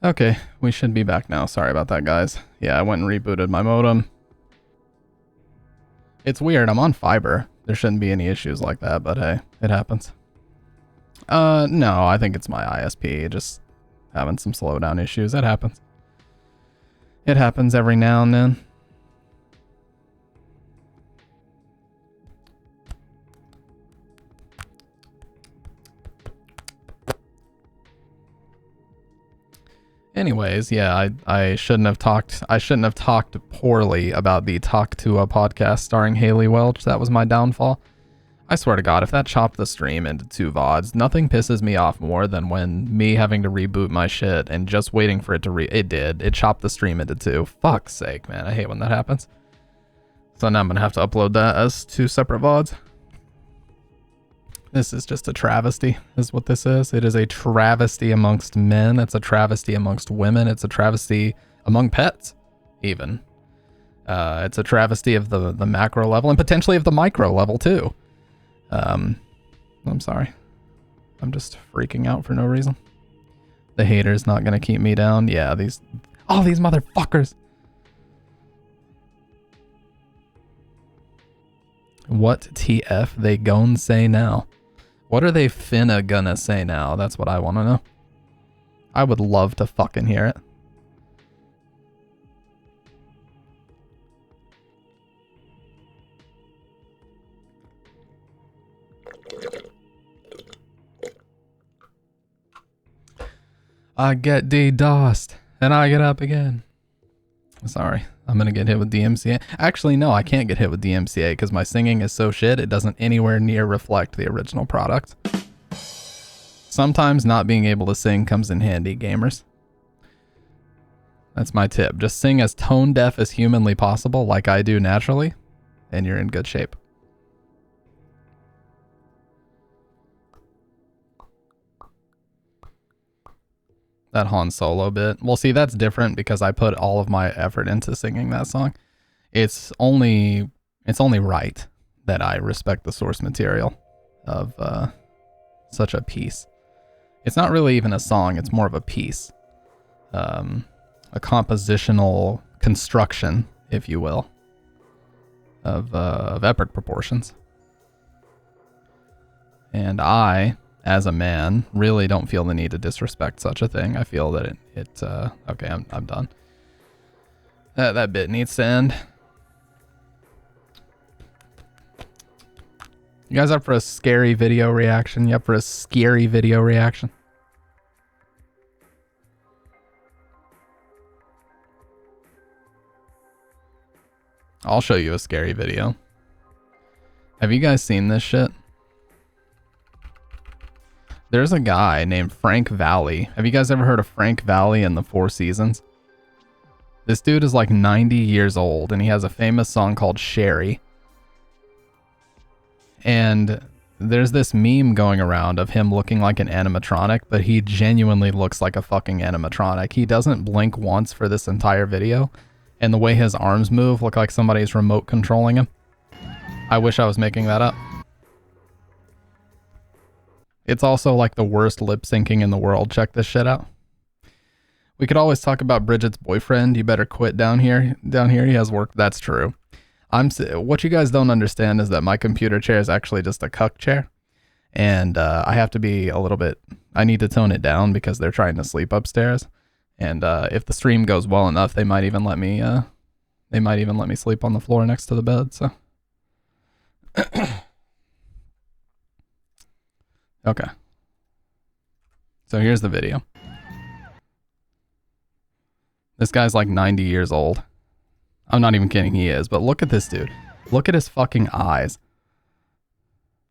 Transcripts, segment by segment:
Okay, we should be back now. Sorry about that, guys. Yeah, I went and rebooted my modem. It's weird. I'm on fiber. There shouldn't be any issues like that, but hey, it happens. No, I think it's my ISP just having some slowdown issues. It happens. It happens every now and then. Anyways, yeah, I shouldn't have talked poorly about the Talk to a podcast starring Haley Welch. That was my downfall. I swear to God, if that chopped the stream into 2 VODs, nothing pisses me off more than when me having to reboot my shit and just waiting for it to it did. It chopped the stream into 2. Fuck's sake, man. I hate when that happens. So now I'm gonna have to upload that as 2 separate VODs. This is just a travesty, is what this is. It is a travesty amongst men. It's a travesty amongst women. It's a travesty among pets, even. It's a travesty of the macro level and potentially of the micro level, too. I'm sorry. I'm just freaking out for no reason. The hater's not gonna keep me down. Yeah, all these motherfuckers. What TF they gon' say now? What are they finna gonna say now? That's what I wanna know. I would love to fucking hear it. I get DDoSed and I get up again. Sorry, I'm gonna get hit with DMCA. Actually, no, I can't get hit with DMCA because my singing is so shit, it doesn't anywhere near reflect the original product. Sometimes not being able to sing comes in handy, gamers. That's my tip. Just sing as tone deaf as humanly possible, like I do naturally, and you're in good shape. That Han Solo bit. Well, see, that's different because I put all of my effort into singing that song. It's only right that I respect the source material of such a piece. It's not really even a song, it's more of a piece. A compositional construction, if you will, of epic proportions. And I, as a man, really don't feel the need to disrespect such a thing. I feel that okay, I'm done. That bit needs to end. You guys up for a scary video reaction? You up for a scary video reaction? I'll show you a scary video. Have you guys seen this shit? There's a guy named Frank Valli. Have you guys ever heard of Frank Valli and the Four Seasons? This dude is like 90 years old and he has a famous song called Sherry. And there's this meme going around of him looking like an animatronic, but he genuinely looks like a fucking animatronic. He doesn't blink once for this entire video, and the way his arms move look like somebody's remote controlling him. I wish I was making that up. It's also like the worst lip syncing in the world. Check this shit out. We could always talk about Bridget's boyfriend. You better quit down here. Down here he has work. That's true. What you guys don't understand is that my computer chair is actually just a cuck chair. And I have to be a little bit, I need to tone it down because they're trying to sleep upstairs. And if the stream goes well enough, they might even let me sleep on the floor next to the bed. So okay. So here's the video. This guy's like 90 years old. I'm not even kidding, he is. But look at this dude. Look at his fucking eyes.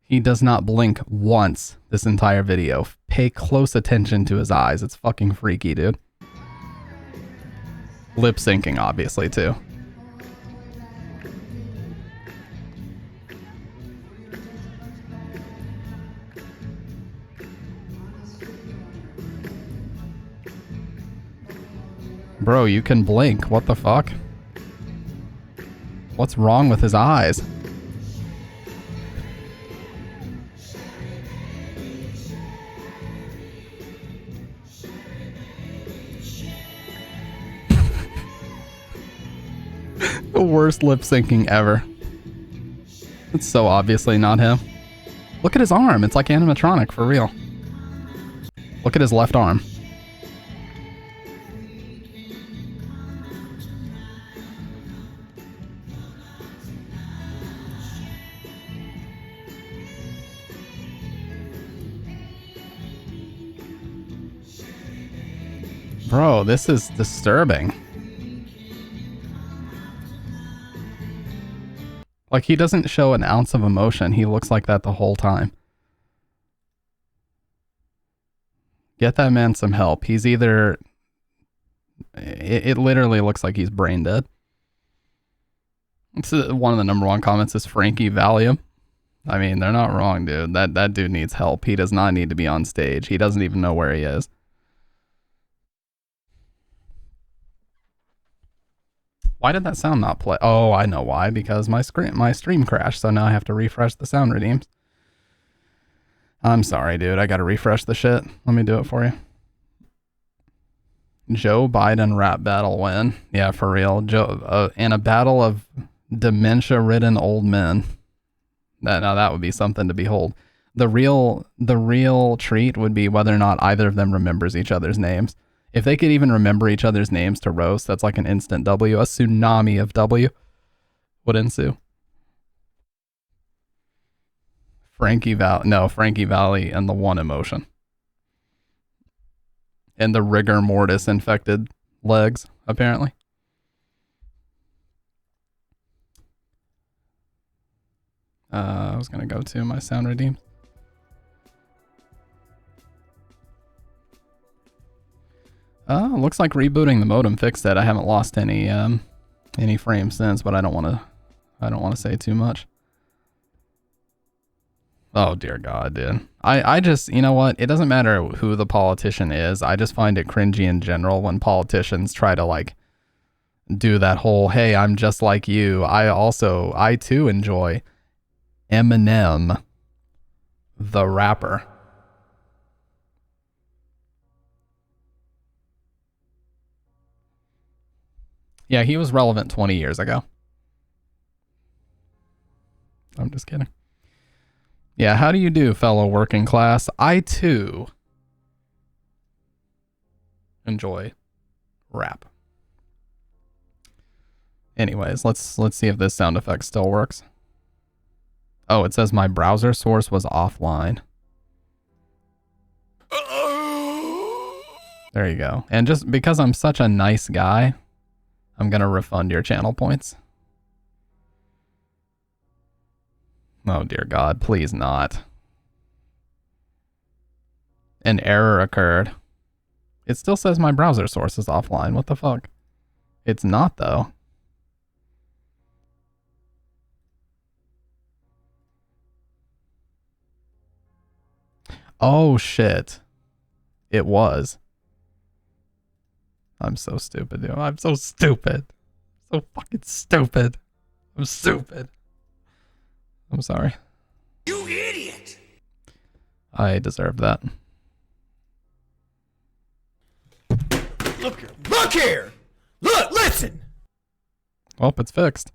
He does not blink once this entire video. Pay close attention to his eyes. It's fucking freaky, dude. Lip syncing, obviously, too. Bro, you can blink. What the fuck? What's wrong with his eyes? The worst lip syncing ever. It's so obviously not him. Look at his arm. It's like animatronic for real. Look at his left arm. Bro, this is disturbing. Like, he doesn't show an ounce of emotion. He looks like that the whole time. Get that man some help. He's either... It literally looks like he's brain dead. It's one of the #1 comments is Frankie Valium. I mean, they're not wrong, dude. That dude needs help. He does not need to be on stage. He doesn't even know where he is. Why did that sound not play? Oh, I know why. Because my stream crashed, so now I have to refresh the sound redeems. I'm sorry, dude. I gotta refresh the shit. Let me do it for you. Joe Biden rap battle win. Yeah, for real. In a battle of dementia-ridden old men. That would be something to behold. The real treat would be whether or not either of them remembers each other's names. If they could even remember each other's names to roast, that's like an instant W. A tsunami of W would ensue. Frankie Valli and the one emotion. And the rigor mortis infected legs, apparently. I was going to go to my sound redeem. Looks like rebooting the modem fixed it. I haven't lost any frames since, but I don't want to say too much. Oh dear God, dude. I just, you know what? It doesn't matter who the politician is. I just find it cringy in general when politicians try to like do that whole, hey, I'm just like you. I too enjoy Eminem, the rapper. Yeah, he was relevant 20 years ago. I'm just kidding. Yeah, how do you do, fellow working class? I too enjoy rap. Anyways, let's see if this sound effect still works. Oh, it says my browser source was offline. There you go. And just because I'm such a nice guy, I'm gonna refund your channel points. Oh dear God, please not. An error occurred. It still says my browser source is offline. What the fuck? It's not though. Oh shit. It was. I'm so stupid, dude. I'm so stupid. So fucking stupid. I'm stupid. I'm sorry. You idiot! I deserve that. Look here! Look, listen! Well, it's fixed.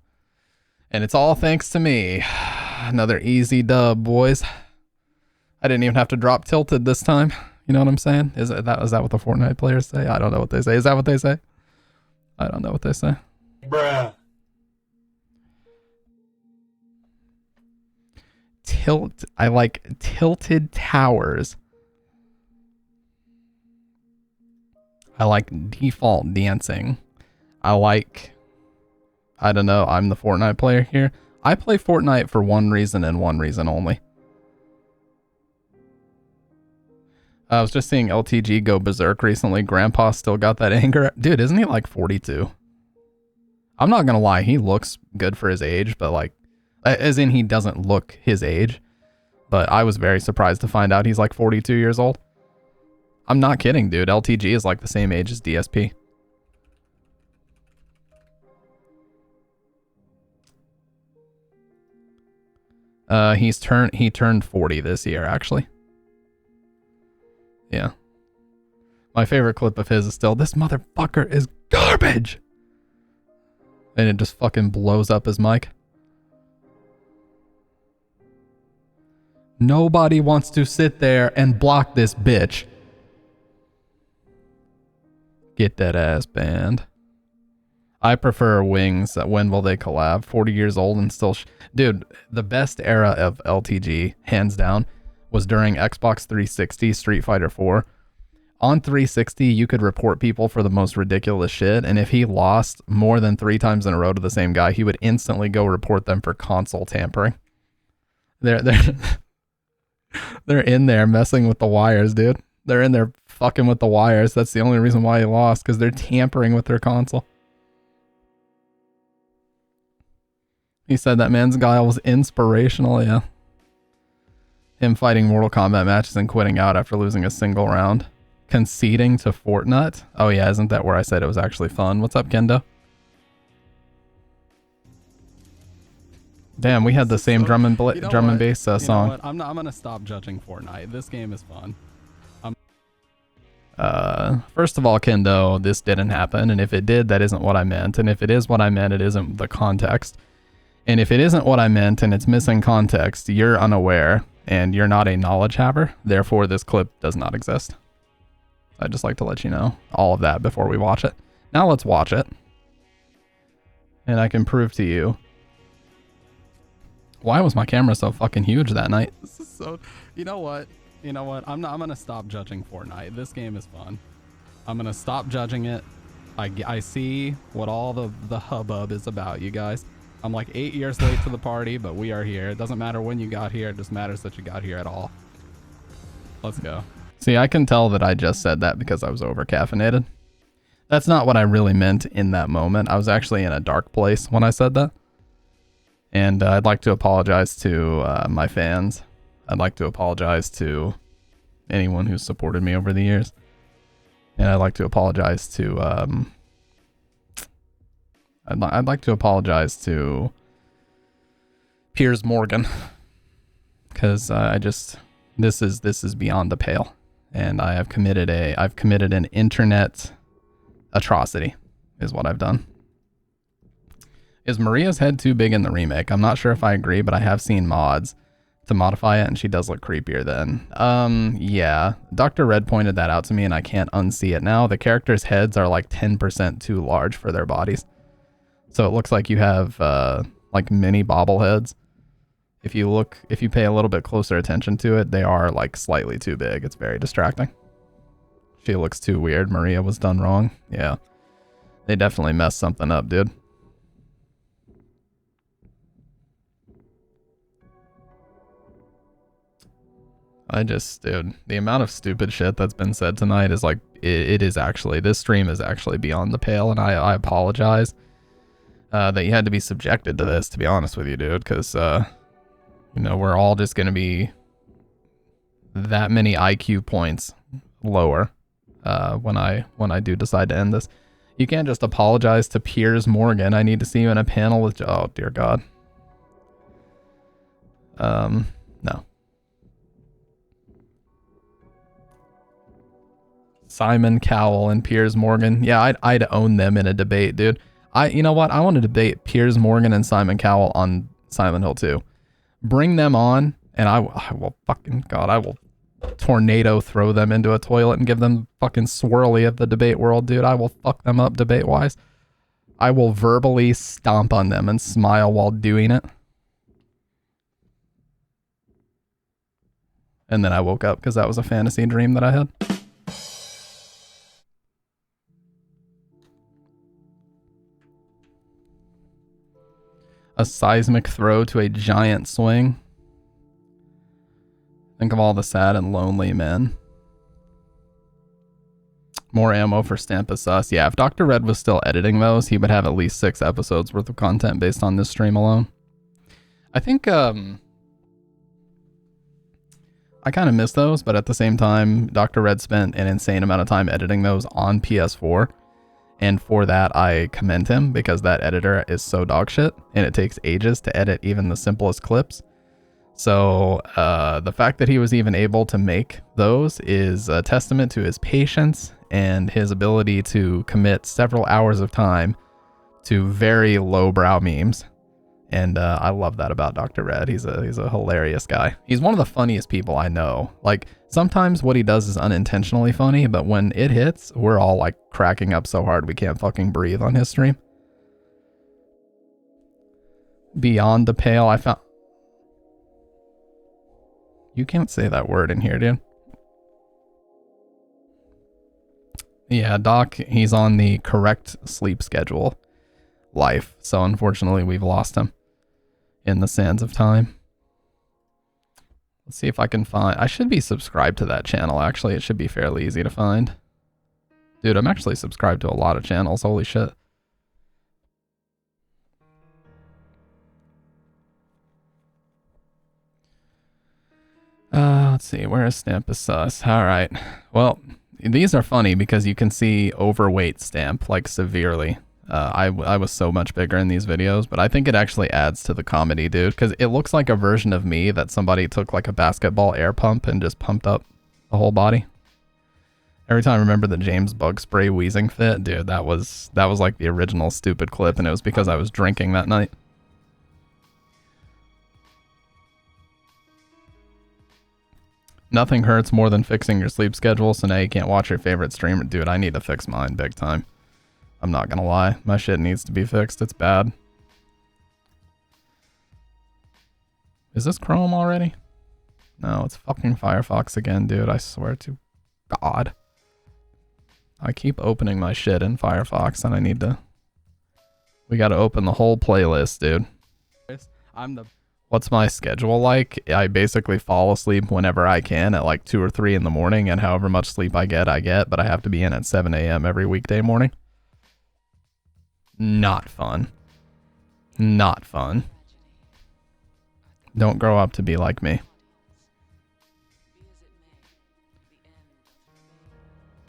And it's all thanks to me. Another easy dub, boys. I didn't even have to drop tilted this time. You know what I'm saying? Is that what the Fortnite players say? I don't know what they say. Is that what they say? I don't know what they say. Bruh. I like tilted towers. I like default dancing. I don't know, I'm the Fortnite player here. I play Fortnite for one reason and one reason only. I was just seeing LTG go berserk recently. Grandpa still got that anger. Dude, isn't he like 42? I'm not gonna lie, he looks good for his age, but like, as in he doesn't look his age. But I was very surprised to find out he's like 42 years old. I'm not kidding, dude. LTG is like the same age as DSP. He turned 40 this year, actually. Yeah. My favorite clip of his is still, this motherfucker is garbage. And it just fucking blows up his mic. Nobody wants to sit there and block this bitch. Get that ass banned. I prefer Wings. When will they collab? 40 years old and still... Dude, the best era of LTG, hands down, was during Xbox 360 Street Fighter 4. On 360, you could report people for the most ridiculous shit, and if he lost more than 3 times in a row to the same guy, he would instantly go report them for console tampering. They're in there messing with the wires, dude. They're in there fucking with the wires. That's the only reason why he lost, because they're tampering with their console. He said that man's guile was inspirational, yeah. Him fighting Mortal Kombat matches and quitting out after losing a single round. Conceding to Fortnite? Oh yeah, isn't that where I said it was actually fun? What's up, Kendo? Damn, we had the same drum and bass song. You know what? I'm gonna stop judging Fortnite. This game is fun. First of all, Kendo, this didn't happen, and if it did, that isn't what I meant. And if it is what I meant, it isn't the context. And if it isn't what I meant and it's missing context, you're unaware and you're not a knowledge haver. Therefore, this clip does not exist. I'd just like to let you know all of that before we watch it. Now let's watch it. And I can prove to you. Why was my camera so fucking huge that night? This is so... You know what? I'm gonna stop judging Fortnite. This game is fun. I'm gonna stop judging it. I see what all the hubbub is about, you guys. I'm like 8 years late to the party, but we are here. It doesn't matter when you got here. It just matters that you got here at all. Let's go. See, I can tell that I just said that because I was over caffeinated. That's not what I really meant in that moment. I was actually in a dark place when I said that. And I'd like to apologize to my fans. I'd like to apologize to anyone who's supported me over the years. And I'd like to apologize to... I'd like to apologize to Piers Morgan, because this is beyond the pale, and I've committed an internet atrocity, is what I've done. Is Maria's head too big in the remake? I'm not sure if I agree, but I have seen mods to modify it, and she does look creepier then. Yeah, Dr. Red pointed that out to me, and I can't unsee it now. The characters' heads are like 10% too large for their bodies. So it looks like you have like mini bobbleheads. If you pay a little bit closer attention to it, they are like slightly too big. It's very distracting. She looks too weird. Maria was done wrong. Yeah. They definitely messed something up, dude. Dude, the amount of stupid shit that's been said tonight is like, it is actually, this stream is actually beyond the pale, and I apologize. That you had to be subjected to this, to be honest with you, dude, because, you know, we're all just going to be that many IQ points lower when I do decide to end this. You can't just apologize to Piers Morgan. I need to see you in a panel with... Oh, dear God. No. Simon Cowell and Piers Morgan. Yeah, I'd own them in a debate, dude. You know what? I want to debate Piers Morgan and Simon Cowell on Silent Hill 2. Bring them on, and I will fucking... God, I will tornado throw them into a toilet and give them fucking swirly of the debate world, dude. I will fuck them up debate-wise. I will verbally stomp on them and smile while doing it. And then I woke up because that was a fantasy dream that I had. A seismic throw to a giant swing. Think of all the sad and lonely men. More ammo for Stampa Sus. Yeah, if Dr. Red was still editing those, he would have at least 6 episodes worth of content based on this stream alone. I think, I kind of miss those, but at the same time, Dr. Red spent an insane amount of time editing those on PS4. And for that, I commend him, because that editor is so dog shit, and it takes ages to edit even the simplest clips. So the fact that he was even able to make those is a testament to his patience and his ability to commit several hours of time to very lowbrow memes. And I love that about Dr. Red. He's a hilarious guy. He's one of the funniest people I know. Like, sometimes what he does is unintentionally funny, but when it hits, we're all like cracking up so hard we can't fucking breathe on his stream. Beyond the pale, I found... You can't say that word in here, dude. Yeah, Doc, he's on the correct sleep schedule life. So unfortunately, we've lost him in the sands of time. Let's see if I can find... I should be subscribed to that channel, actually. It should be fairly easy to find. Dude, I'm actually subscribed to a lot of channels. Holy shit. Let's see. Where is Stamp Sus? Alright. Well, these are funny because you can see overweight Stamp, like, severely. I was so much bigger in these videos, but I think it actually adds to the comedy, dude, because it looks like a version of me that somebody took like a basketball air pump and just pumped up the whole body. Every time I remember the James Bug Spray wheezing fit, dude, that was like the original stupid clip, and it was because I was drinking that night. Nothing hurts more than fixing your sleep schedule, so now you can't watch your favorite streamer. Dude, I need to fix mine big time. I'm not gonna lie. My shit needs to be fixed. It's bad. Is this Chrome already? No, it's fucking Firefox again, dude. I swear to God. I keep opening my shit in Firefox and I need to... We gotta open the whole playlist, dude. What's my schedule like? I basically fall asleep whenever I can at like 2 or 3 in the morning, and however much sleep I get, but I have to be in at 7 a.m. every weekday morning. Not fun. Not fun. Don't grow up to be like me.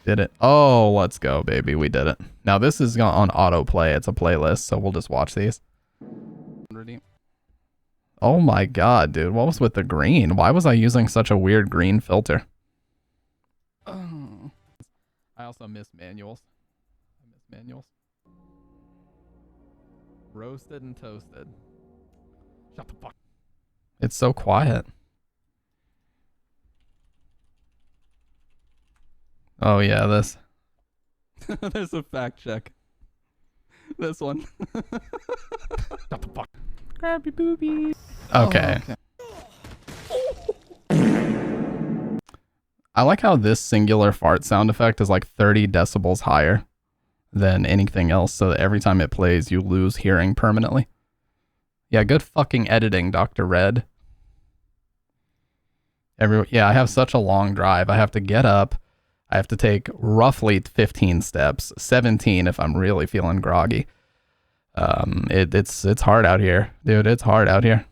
Did it? Oh, let's go, baby. We did it. Now this is on autoplay. It's a playlist, so we'll just watch these. Oh my god, dude. What was with the green? Why was I using such a weird green filter? I also miss manuals. I miss manuals. Roasted and toasted. Shut the fuck. It's so quiet. Oh yeah, this. There's a fact check. This one. Shut the fuck. Grab your boobies. Okay. Oh, okay. I like how this singular fart sound effect is like 30 decibels higher than anything else, so that every time it plays, you lose hearing permanently. Yeah, good fucking editing, Dr. Red. Yeah, I have such a long drive. I have to get up. I have to take roughly 15 steps, 17 if I'm really feeling groggy. It's hard out here, dude. It's hard out here.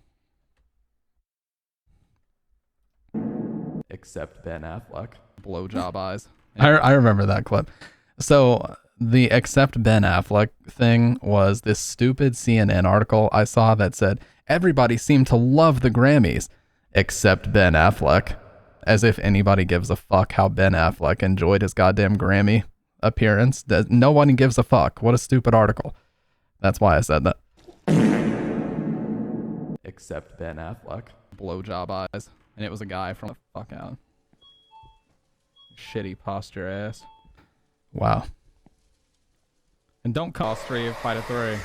Except Ben Affleck. Blowjob eyes. I remember that clip. So the except Ben Affleck thing was this stupid CNN article I saw that said everybody seemed to love the Grammys except Ben Affleck, as if anybody gives a fuck how Ben Affleck enjoyed his goddamn Grammy appearance. No one gives a fuck. What a stupid article. That's why I said that. Except Ben Affleck. Blowjob eyes. And it was a guy from the fuck out. Shitty posture ass. Wow. And don't cost 3, fight a 3.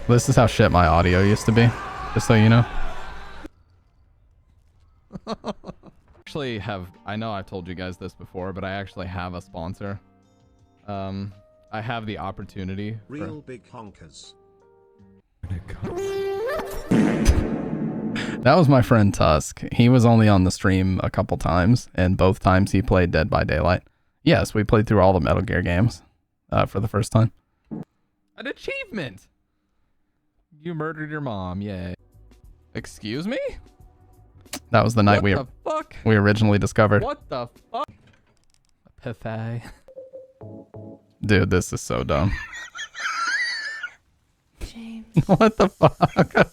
This is how shit my audio used to be. Just so you know. Actually I know I've told you guys this before, but I actually have a sponsor. I have the opportunity. Real big honkers. That was my friend Tusk. He was only on the stream a couple times, and both times he played Dead by Daylight. Yes, we played through all the Metal Gear games for the first time. An achievement! You murdered your mom, yay. Excuse me? That was the night we originally discovered. What the fuck? Pathetic. Dude, this is so dumb. James. What the fuck?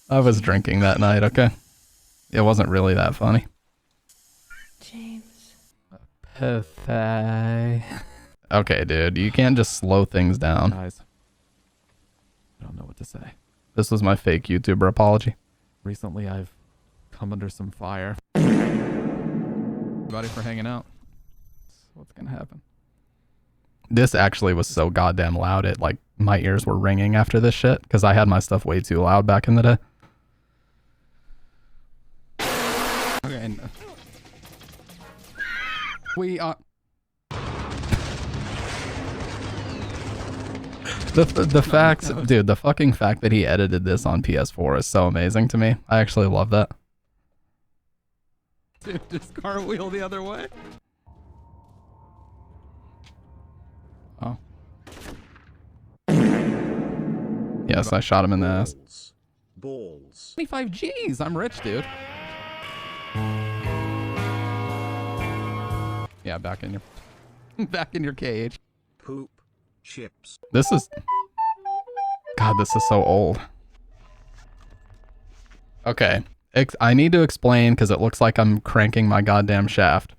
I was drinking that night, okay? It wasn't really that funny. James. Pathetic. Okay, dude, you can't just slow things down. Guys, I don't know what to say. This was my fake YouTuber apology. Recently, I've come under some fire. Everybody for hanging out. What's gonna happen? This actually was so goddamn loud. It like my ears were ringing after this shit because I had my stuff way too loud back in the day. Okay. No. We are. The facts, dude, the fucking fact that he edited this on PS4 is so amazing to me. I actually love that. Dude, just cartwheel the other way. Oh. Yes, I shot him in the ass. Balls. 25 G's, I'm rich, dude. Yeah, back in your cage. Poop. Chips. This is... God, this is so old. Okay. I need to explain because it looks like I'm cranking my goddamn shaft.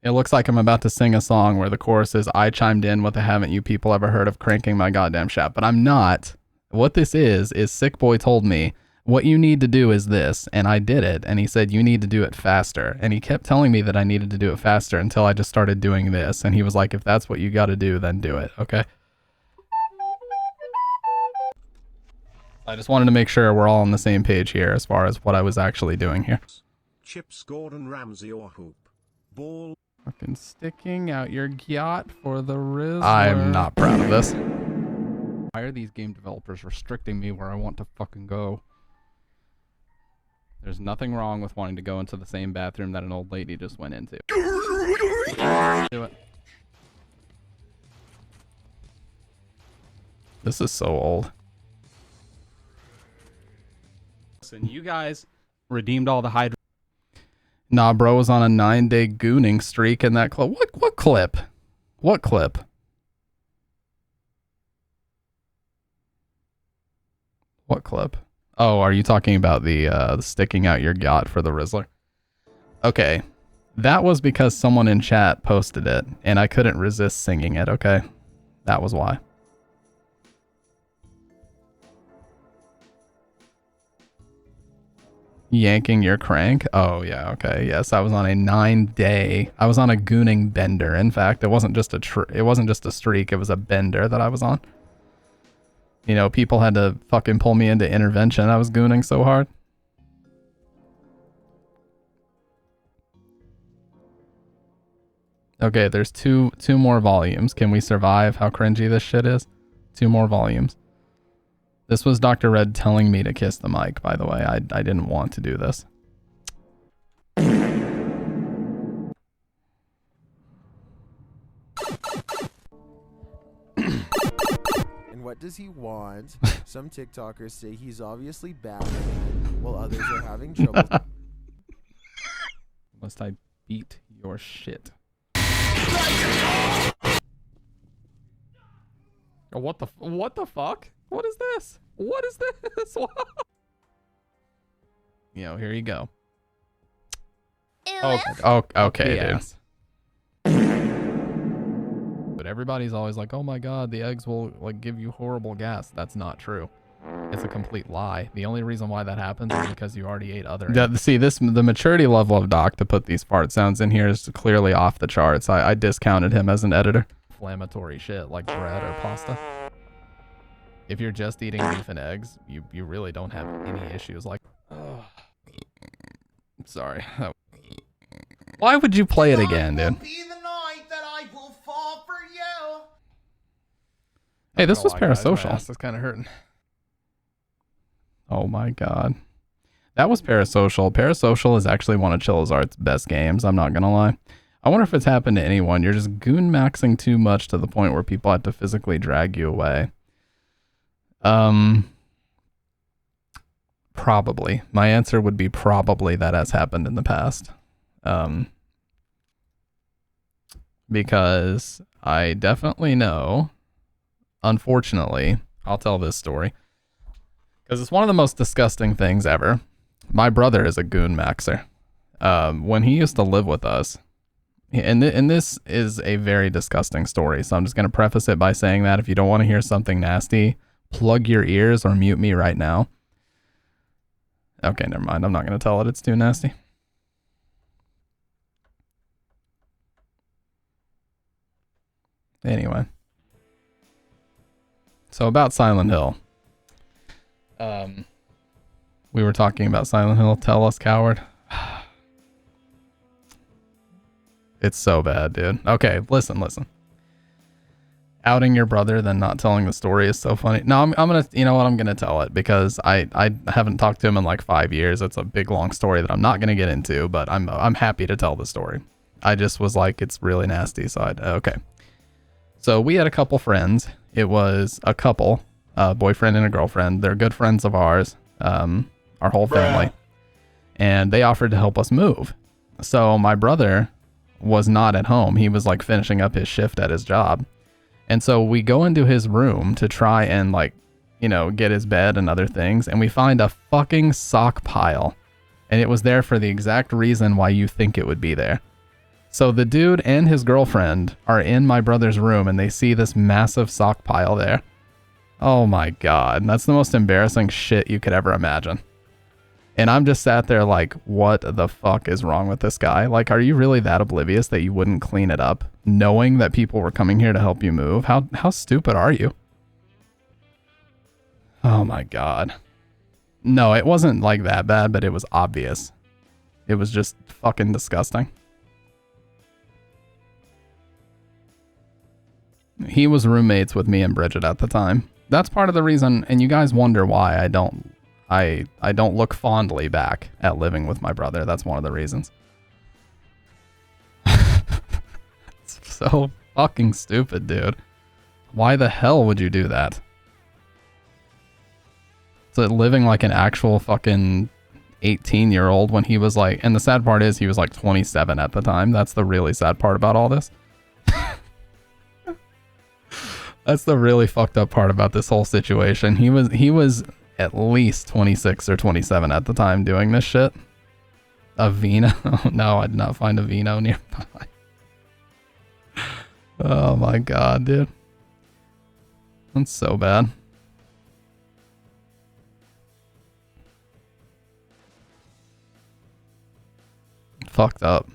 It looks like I'm about to sing a song where the chorus is, I chimed in with a haven't you people ever heard of cranking my goddamn shaft. But I'm not. What this is Sick Boy told me, what you need to do is this. And I did it. And he said, you need to do it faster. And he kept telling me that I needed to do it faster until I just started doing this. And he was like, if that's what you got to do, then do it. Okay. I just wanted to make sure we're all on the same page here as far as what I was actually doing here. Chips, Gordon Ramsay or hoop. Ball. Fucking sticking out your yacht for the Rizzler. I'm not proud of this. Why are these game developers restricting me where I want to fucking go? There's nothing wrong with wanting to go into the same bathroom that an old lady just went into. Do it. This is so old. Listen, you guys redeemed all the Hydra. Nah, bro was on a 9-day gooning streak in that clip. What clip? What clip? What clip? Oh, are you talking about the sticking out your yacht for the Rizzler? Okay. That was because someone in chat posted it, and I couldn't resist singing it, okay? That was why. Yanking your crank? Oh, yeah, okay. Yes, I was on a 9-day... I was on a gooning bender. In fact, it wasn't just a streak, it was a bender that I was on. You know, people had to fucking pull me into intervention. I was gooning so hard. Okay, there's two more volumes. Can we survive how cringy this shit is? 2 more volumes. This was Dr. Red telling me to kiss the mic, by the way. I didn't want to do this. And what does he want? Some TikTokers say he's obviously Batman, while others are having trouble. Must I beat your shit? Oh, what the fuck? What is this? What is this? You know, here you go. Oh, okay, dude. But everybody's always like, oh my god, the eggs will like give you horrible gas. That's not true. It's a complete lie. The only reason why that happens is because you already ate other eggs. See, the maturity level of Doc to put these fart sounds in here is clearly off the charts. I discounted him as an editor. Inflammatory shit like bread or pasta. If you're just eating beef and eggs, you really don't have any issues like... Oh. Sorry. Why would you play it again, dude? Hey, this was Parasocial. This is kind of hurting. Oh my god. That was Parasocial. Parasocial is actually one of Chillizart's best games, I'm not gonna lie. I wonder if it's happened to anyone. You're just goon maxing too much to the point where people have to physically drag you away. Probably. My answer would be probably that has happened in the past. Because I definitely know, unfortunately, I'll tell this story. Because it's one of the most disgusting things ever. My brother is a goon maxer. When he used to live with us, And this is a very disgusting story, so I'm just going to preface it by saying that if you don't want to hear something nasty, plug your ears or mute me right now. Okay, never mind. I'm not going to tell it. It's too nasty. Anyway. So about Silent Hill. We were talking about Silent Hill. Tell us, coward. It's so bad, dude. Okay, listen. Outing your brother, then not telling the story is so funny. No, I'm gonna, you know what? I'm gonna tell it because I haven't talked to him in like 5 years. It's a big long story that I'm not gonna get into, but I'm happy to tell the story. I just was like, it's really nasty, so okay. So we had a couple friends. It was a couple, a boyfriend and a girlfriend. They're good friends of ours, our whole family, and they offered to help us move. So my brother was not at home. He was like finishing up his shift at his job. And so we go into his room to try and like, you know, get his bed and other things. And we find a fucking sock pile. And it was there for the exact reason why you think it would be there. So the dude and his girlfriend are in my brother's room and they see this massive sock pile there. Oh my God. That's the most embarrassing shit you could ever imagine. And I'm just sat there like, what the fuck is wrong with this guy? Like, are you really that oblivious that you wouldn't clean it up, knowing that people were coming here to help you move? How stupid are you? Oh my God. No, it wasn't like that bad, but it was obvious. It was just fucking disgusting. He was roommates with me and Bridget at the time. That's part of the reason, and you guys wonder why I don't look fondly back at living with my brother. That's one of the reasons. It's so fucking stupid, dude. Why the hell would you do that? So living like an actual fucking 18-year-old when he was like, and the sad part is he was like 27 at the time. That's the really sad part about all this. That's the really fucked up part about this whole situation. He was at least 26 or 27 at the time doing this shit. A Vino? Oh, no, I did not find a Vino nearby. Oh my God, dude. That's so bad. Fucked up.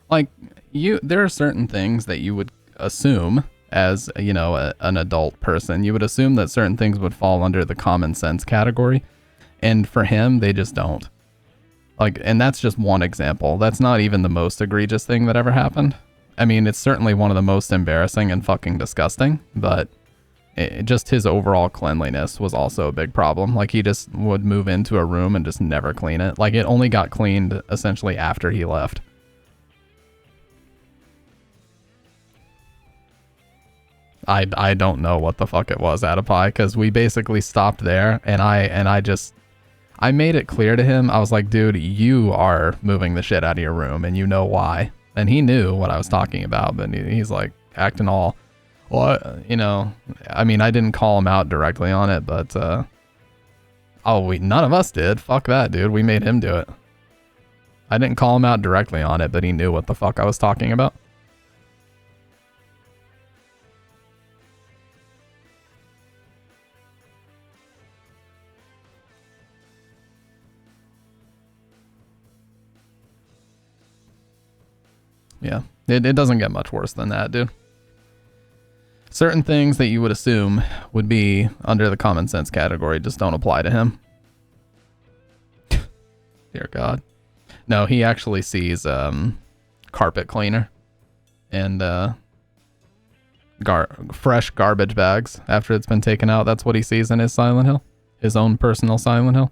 Like, there are certain things that you would assume as, you know, an adult person. You would assume that certain things would fall under the common sense category. And for him, they just don't. Like, and that's just one example. That's not even the most egregious thing that ever happened. I mean, it's certainly one of the most embarrassing and fucking disgusting, but just his overall cleanliness was also a big problem. Like, he just would move into a room and just never clean it. Like, it only got cleaned essentially after he left. I don't know what the fuck it was, Adipie, because we basically stopped there, and I made it clear to him. I was like, dude, you are moving the shit out of your room, and you know why. And he knew what I was talking about, but he's like acting all, well, you know, I mean, I didn't call him out directly on it, but, none of us did. Fuck that, dude. We made him do it. I didn't call him out directly on it, but he knew what the fuck I was talking about. Yeah, it doesn't get much worse than that, dude. Certain things that you would assume would be under the common sense category just don't apply to him. Dear God. No, he actually sees carpet cleaner and fresh garbage bags after it's been taken out. That's what he sees in his Silent Hill. His own personal Silent Hill.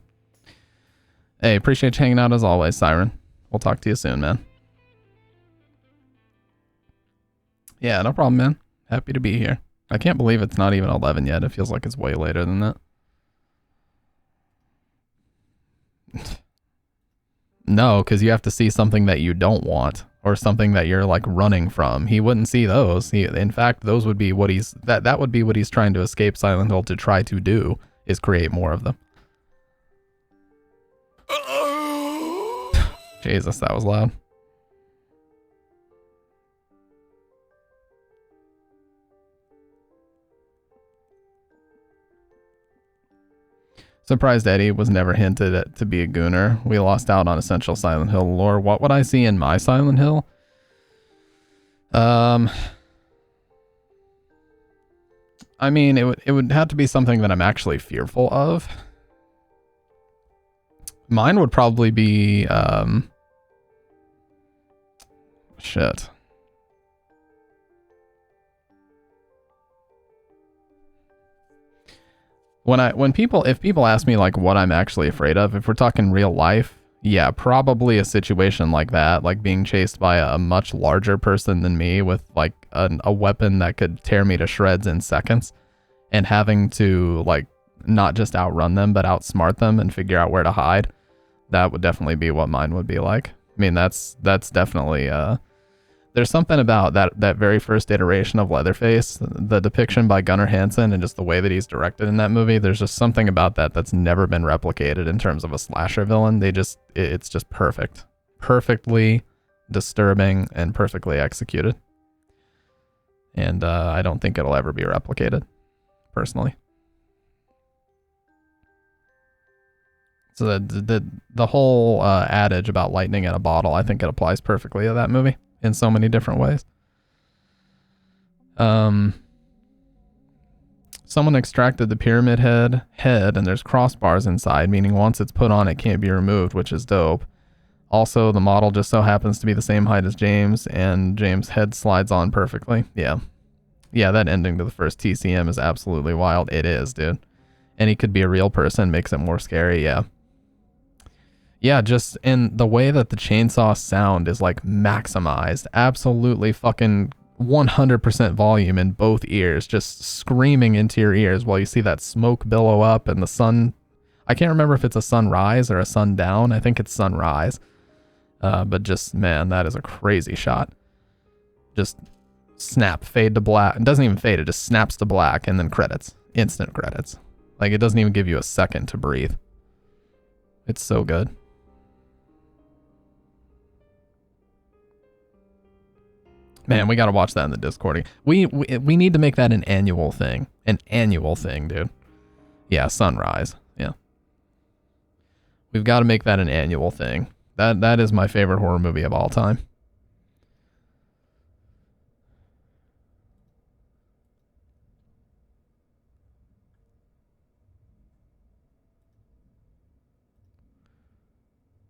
Hey, appreciate you hanging out as always, Siren. We'll talk to you soon, man. Yeah, no problem, man. Happy to be here. I can't believe it's not even 11 yet. It feels like it's way later than that. No, because you have to see something that you don't want or something that you're like running from. He wouldn't see those. In fact, those would be what that would be what he's trying to escape Silent Hill to try to do, is create more of them. Jesus, that was loud. Surprised Eddie was never hinted at to be a gooner. We lost out on essential Silent Hill lore. What would I see in my Silent Hill? I mean, it would have to be something that I'm actually fearful of. Mine would probably be shit. If people ask me like what I'm actually afraid of, if we're talking real life, yeah, probably a situation like that, like being chased by a much larger person than me with like a weapon that could tear me to shreds in seconds, and having to like not just outrun them but outsmart them and figure out where to hide. That would definitely be what mine would be like. I mean, that's definitely there's something about that very first iteration of Leatherface, the depiction by Gunnar Hansen and just the way that he's directed in that movie. There's just something about that that's never been replicated in terms of a slasher villain. It's just perfect. Perfectly disturbing and perfectly executed. And I don't think it'll ever be replicated, personally. So the whole adage about lightning in a bottle, I think it applies perfectly to that movie in so many different ways. Someone extracted the pyramid head and there's crossbars inside, meaning once it's put on it can't be removed, which is dope. Also, the model just so happens to be the same height as James, and James' head slides on perfectly. Yeah, that ending to the first TCM is absolutely wild. It is, dude. And he could be a real person, makes it more scary. Yeah, just in the way that the chainsaw sound is like maximized, absolutely fucking 100% volume in both ears, just screaming into your ears while you see that smoke billow up and the sun. I can't remember if it's a sunrise or a sundown. I think it's sunrise. But just, man, that is a crazy shot. Just snap, fade to black. It doesn't even fade, it just snaps to black and then credits. Instant credits. Like, it doesn't even give you a second to breathe. It's so good. Man, we gotta watch that in the Discord. We need to make that an annual thing. An annual thing, dude. Yeah, Sunrise. Yeah. We've got to make that an annual thing. That is my favorite horror movie of all time.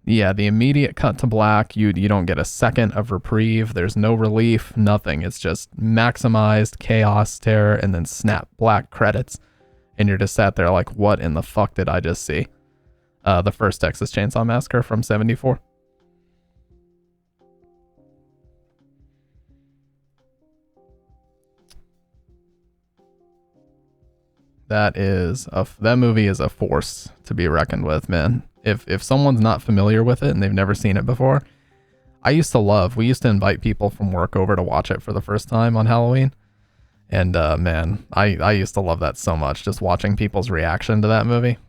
Yeah, the immediate cut to black, you don't get a second of reprieve. There's no relief, nothing. It's just maximized chaos, terror, and then snap, black credits. And you're just sat there like, what in the fuck did I just see? The first Texas Chainsaw Massacre from 1974. That movie is a force to be reckoned with, man. If someone's not familiar with it and they've never seen it before, we used to invite people from work over to watch it for the first time on Halloween. And man, I used to love that so much, just watching people's reaction to that movie.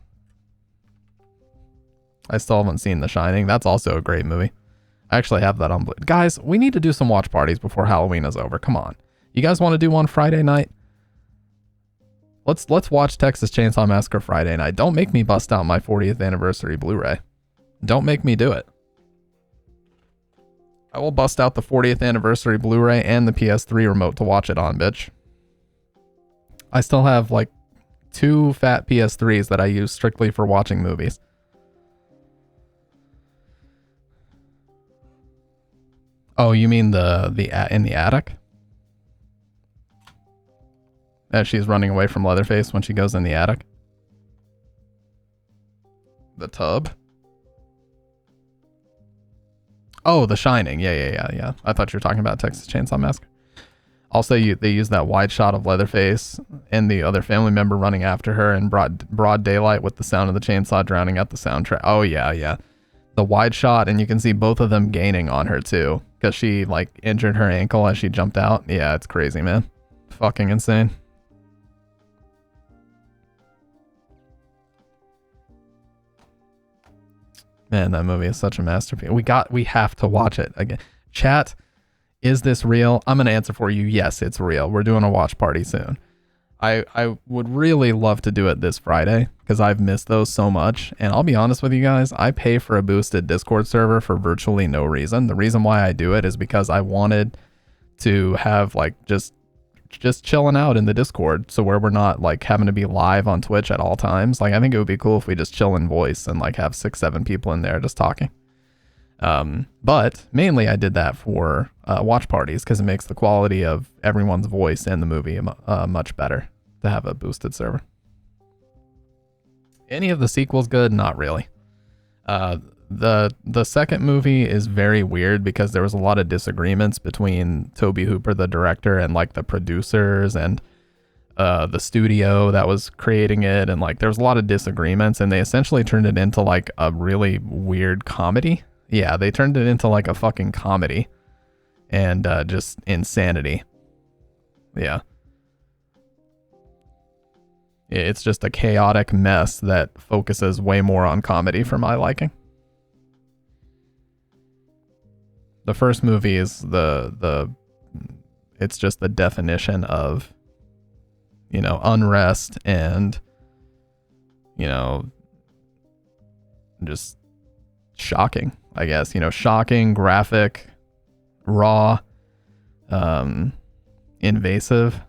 I still haven't seen The Shining. That's also a great movie. I actually have that on Blu-ray. Guys, we need to do some watch parties before Halloween is over. Come on. You guys want to do one Friday night? Let's watch Texas Chainsaw Massacre Friday night. Don't make me bust out my 40th anniversary Blu-ray. Don't make me do it. I will bust out the 40th anniversary Blu-ray and the PS3 remote to watch it on, bitch. I still have like 2 fat PS3s that I use strictly for watching movies. Oh, you mean the in the attic? As she's running away from Leatherface when she goes in the attic. The tub. Oh, The Shining. Yeah. I thought you were talking about Texas Chainsaw Massacre. Also, they use that wide shot of Leatherface and the other family member running after her in broad daylight with the sound of the chainsaw drowning out the soundtrack. Oh, yeah. The wide shot, and you can see both of them gaining on her, too. Because she, like, injured her ankle as she jumped out. Yeah, it's crazy, man. Fucking insane. Man, that movie is such a masterpiece. We have to watch it again. Chat, is this real? I'm gonna answer for you. Yes, it's real. We're doing a watch party soon. I would really love to do it this Friday because I've missed those so much. And I'll be honest with you guys, I pay for a boosted Discord server for virtually no reason. The reason why I do it is because I wanted to have like just chilling out in the Discord, so where we're not like having to be live on Twitch at all times. Like I think it would be cool if we just chill in voice and like have 6-7 people in there just talking. But mainly I did that for watch parties because it makes the quality of everyone's voice in the movie much better to have a boosted server. Any of the sequels good? Not really. The second movie is very weird because there was a lot of disagreements between Tobe Hooper, the director, and like the producers and the studio that was creating it, and like there was a lot of disagreements, and they essentially turned it into like a really weird comedy. Yeah, they turned it into like a fucking comedy and just insanity. Yeah. It's just a chaotic mess that focuses way more on comedy for my liking. The first movie is it's just the definition of, you know, unrest and, you know, just shocking, I guess, you know, shocking, graphic, raw, invasive,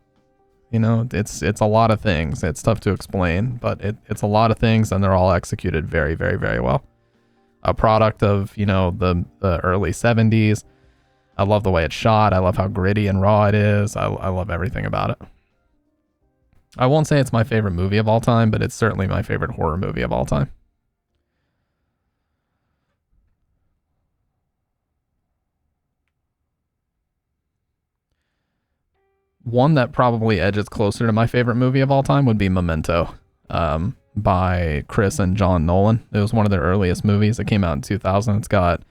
you know, it's a lot of things. It's tough to explain, but it's a lot of things, and they're all executed very, very, very well. A product of, you know, the early 70s. I love the way it's shot. I love how gritty and raw it is. I love everything about it. I won't say it's my favorite movie of all time, but it's certainly my favorite horror movie of all time. One that probably edges closer to my favorite movie of all time would be Memento, by Chris and John Nolan. It was one of their earliest movies. It came out in 2000. It's got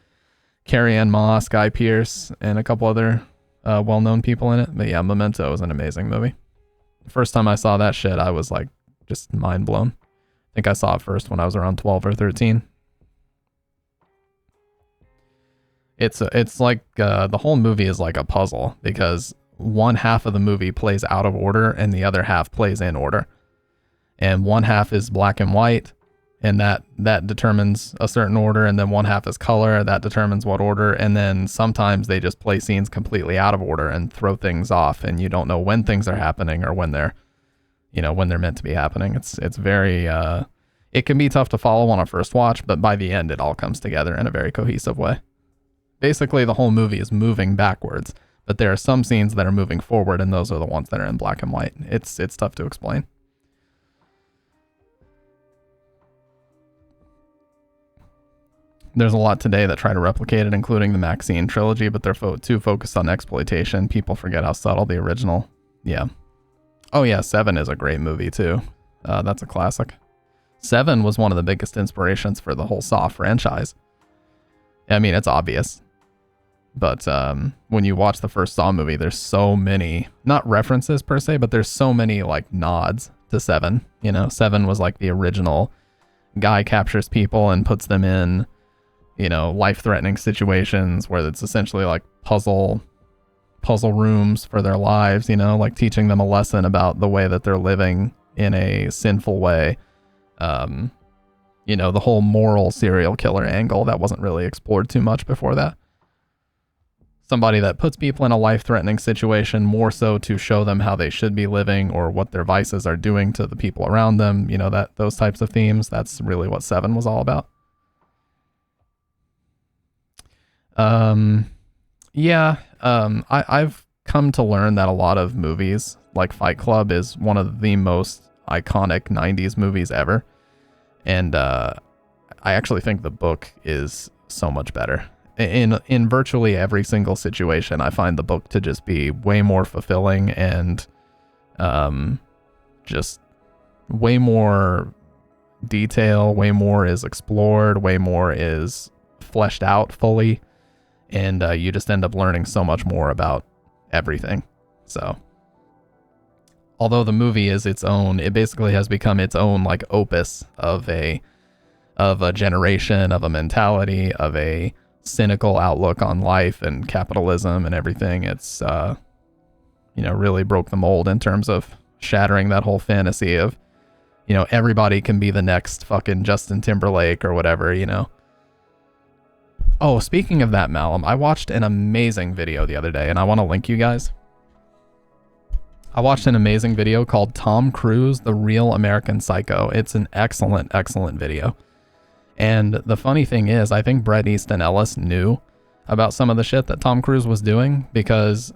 Carrie-Anne Moss, Guy Pearce, and a couple other well-known people in it. But yeah, Memento is an amazing movie. The first time I saw that shit, I was like just mind blown. I think I saw it first when I was around 12 or 13. It's like the whole movie is like a puzzle because one half of the movie plays out of order and the other half plays in order. And one half is black and white, and that determines a certain order, and then one half is color, that determines what order, and then sometimes they just play scenes completely out of order and throw things off, and you don't know when things are happening or when they're, you know, when they're meant to be happening. It's very it can be tough to follow on a first watch, but by the end it all comes together in a very cohesive way. Basically the whole movie is moving backwards, but there are some scenes that are moving forward, and those are the ones that are in black and white. It's tough to explain. There's a lot today that try to replicate it, including the Maxine trilogy, but they're too focused on exploitation. People forget how subtle the original. Yeah. Oh yeah, Seven is a great movie too. That's a classic. Seven was one of the biggest inspirations for the whole Saw franchise. I mean, it's obvious. But when you watch the first Saw movie, there's so many, not references per se, but there's so many like nods to Seven. You know, Seven was like the original guy captures people and puts them in, you know, life-threatening situations where it's essentially like puzzle rooms for their lives, you know, like teaching them a lesson about the way that they're living in a sinful way. You know, the whole moral serial killer angle that wasn't really explored too much before that. Somebody that puts people in a life-threatening situation more so to show them how they should be living or what their vices are doing to the people around them, you know, that those types of themes. That's really what Seven was all about. I've come to learn that a lot of movies like Fight Club is one of the most iconic 90s movies ever. And I actually think the book is so much better. In virtually every single situation, I find the book to just be way more fulfilling and just way more detail, way more is explored, way more is fleshed out fully. And you just end up learning so much more about everything. So, although the movie is its own, it basically has become its own like opus of a of a generation, of a mentality, of a cynical outlook on life and capitalism and everything. It's, really broke the mold in terms of shattering that whole fantasy of, everybody can be the next fucking Justin Timberlake or whatever, Oh, speaking of that, Malum, I watched an amazing video the other day, and I want to link you guys. I watched an amazing video called Tom Cruise, The Real American Psycho. It's an excellent, excellent video. And the funny thing is, I think Bret Easton Ellis knew about some of the shit that Tom Cruise was doing, because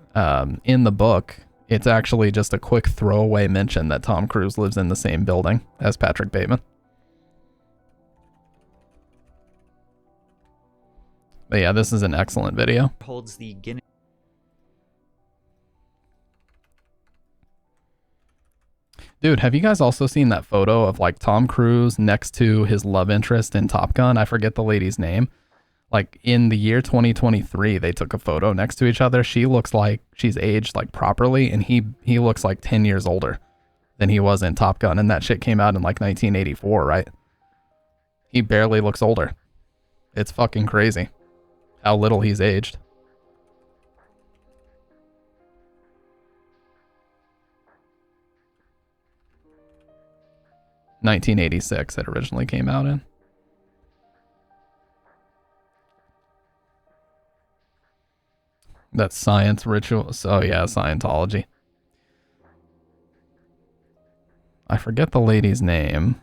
in the book, it's actually just a quick throwaway mention that Tom Cruise lives in the same building as Patrick Bateman. But yeah, this is an excellent video. Holds the Guinness. Dude, have you guys also seen that photo of like Tom Cruise next to his love interest in Top Gun? I forget the lady's name. Like in the year 2023, they took a photo next to each other. She looks like she's aged like properly, and he looks like 10 years older than he was in Top Gun. And that shit came out in like 1984, right? He barely looks older. It's fucking crazy how little he's aged. $1986 it originally came out in. That's science rituals. Oh yeah, Scientology. I forget the lady's name.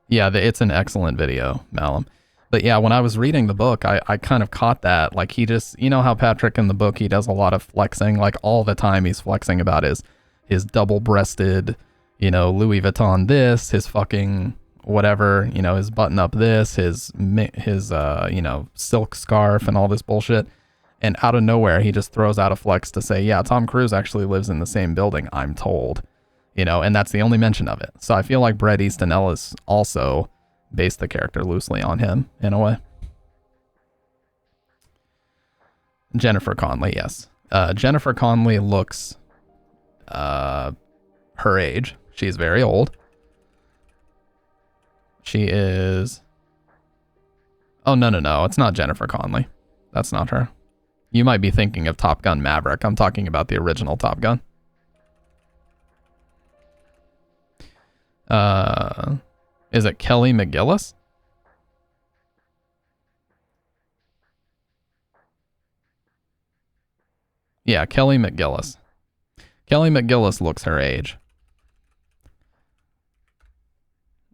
Yeah, it's an excellent video, Malum. But yeah, when I was reading the book, I kind of caught that. Like he just, how Patrick in the book, he does a lot of flexing. Like all the time he's flexing about his double-breasted, Louis Vuitton this, his fucking whatever, his button-up this, his silk scarf and all this bullshit. And out of nowhere, he just throws out a flex to say, yeah, Tom Cruise actually lives in the same building, I'm told. And that's the only mention of it. So I feel like Bret Easton Ellis also based the character loosely on him, in a way. Jennifer Connelly, yes. Jennifer Connelly looks her age. She's very old. She is... Oh, no. It's not Jennifer Connelly. That's not her. You might be thinking of Top Gun Maverick. I'm talking about the original Top Gun. Is it Kelly McGillis? Yeah, Kelly McGillis. Kelly McGillis looks her age.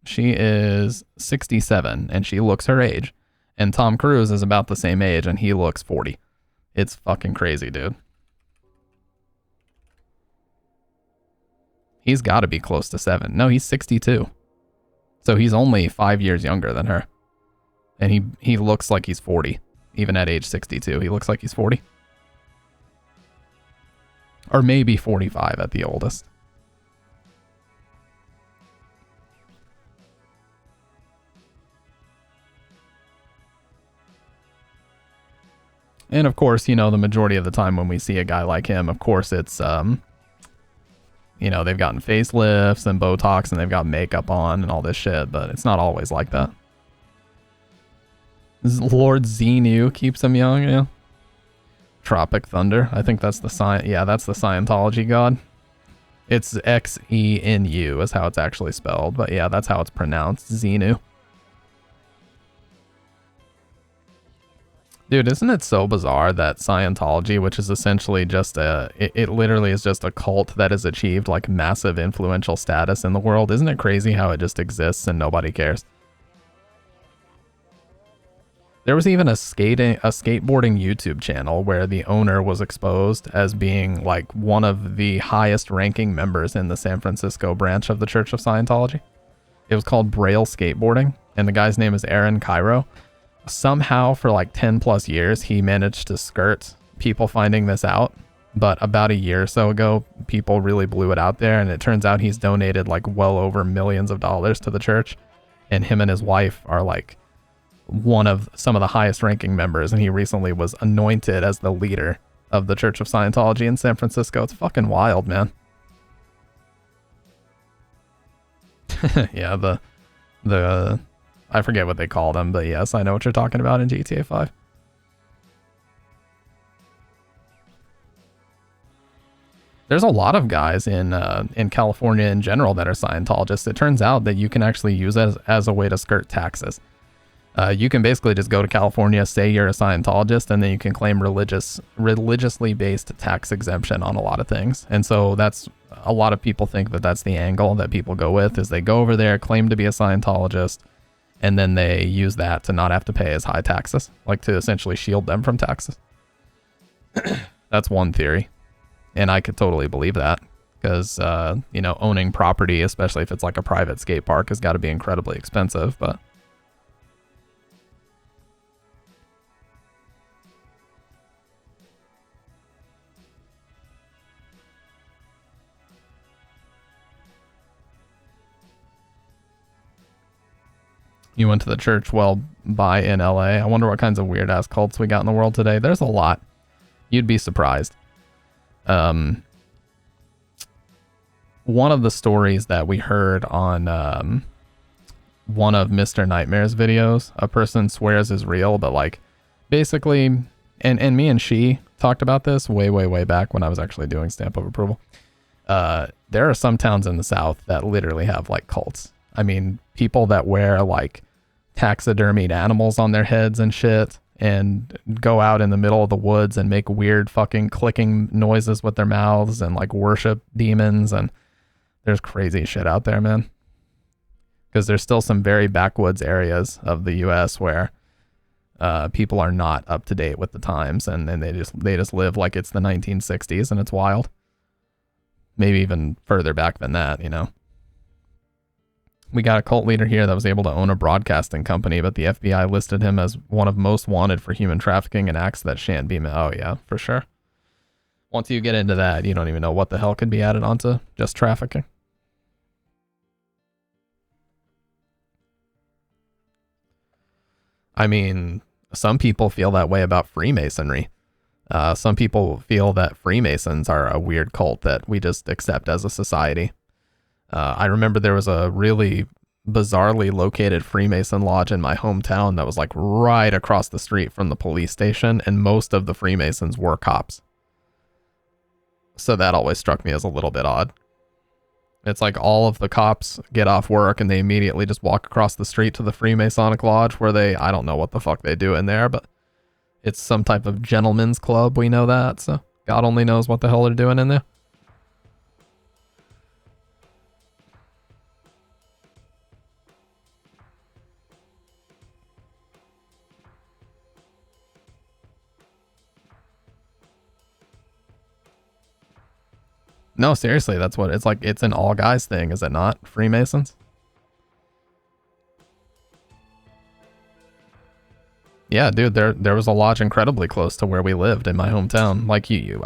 She is 67 and she looks her age. And Tom Cruise is about the same age and he looks 40. It's fucking crazy, dude. He's got to be close to 7. No, he's 62. So he's only 5 years younger than her. And he looks like he's 40. Even at age 62, he looks like he's 40. Or maybe 45 at the oldest. And of course, the majority of the time when we see a guy like him, of course it's, they've gotten facelifts and Botox and they've got makeup on and all this shit, but it's not always like that. Lord Xenu keeps him young, yeah. Tropic Thunder, I think that's that's the Scientology god. It's Xenu is how it's actually spelled, but yeah, that's how it's pronounced, Xenu. Dude, isn't it so bizarre that Scientology, which is essentially just it literally is just a cult that has achieved like massive influential status in the world. Isn't it crazy how it just exists and nobody cares? There was even a skateboarding YouTube channel where the owner was exposed as being like one of the highest ranking members in the San Francisco branch of the Church of Scientology. It was called Braille Skateboarding, and the guy's name is Aaron Cairo. Somehow for like 10 plus years, he managed to skirt people finding this out. But about a year or so ago, people really blew it out there. And it turns out he's donated like well over millions of dollars to the church. And him and his wife are like one of some of the highest ranking members. And he recently was anointed as the leader of the Church of Scientology in San Francisco. It's fucking wild, man. Yeah, I forget what they call them, but yes, I know what you're talking about in GTA 5. There's a lot of guys in California in general that are Scientologists. It turns out that you can actually use it as a way to skirt taxes. You can basically just go to California, say you're a Scientologist, and then you can claim religiously based tax exemption on a lot of things. And so that's a lot of people think that that's the angle that people go with, is they go over there, claim to be a Scientologist, and then they use that to not have to pay as high taxes, like to essentially shield them from taxes. That's one theory. And I could totally believe that because, you know, owning property, especially if it's like a private skate park, has got to be incredibly expensive. But you went to the church well by in LA. I wonder what kinds of weird ass cults we got in the world today. There's a lot. You'd be surprised. One of the stories that we heard on one of Mr. Nightmare's videos, a person swears is real, but like basically, and me and she talked about this way back when I was actually doing stamp of approval. There are some towns in the South that literally have like cults. I mean, people that wear like taxidermied animals on their heads and shit, and go out in the middle of the woods and make weird fucking clicking noises with their mouths and like worship demons. And there's crazy shit out there, man. Because there's still some very backwoods areas of the US where people are not up to date with the times, and they just live like it's the 1960s, and it's wild. Maybe even further back than that, you know. We got a cult leader here that was able to own a broadcasting company, but the FBI listed him as one of most wanted for human trafficking and acts that shan't be. Oh yeah, for sure. Once you get into that, you don't even know what the hell could be added onto just trafficking. I mean, some people feel that way about Freemasonry. Some people feel that Freemasons are a weird cult that we just accept as a society. I remember there was a really bizarrely located Freemason lodge in my hometown that was like right across the street from the police station, and most of the Freemasons were cops. So that always struck me as a little bit odd. It's like all of the cops get off work and they immediately just walk across the street to the Freemasonic lodge where I don't know what the fuck they do in there, but it's some type of gentleman's club. We know that, so God only knows what the hell they're doing in there. No, seriously, that's what it's like. It's an all guys thing, is it not? Freemasons? Yeah, dude, there was a lodge incredibly close to where we lived in my hometown. Like you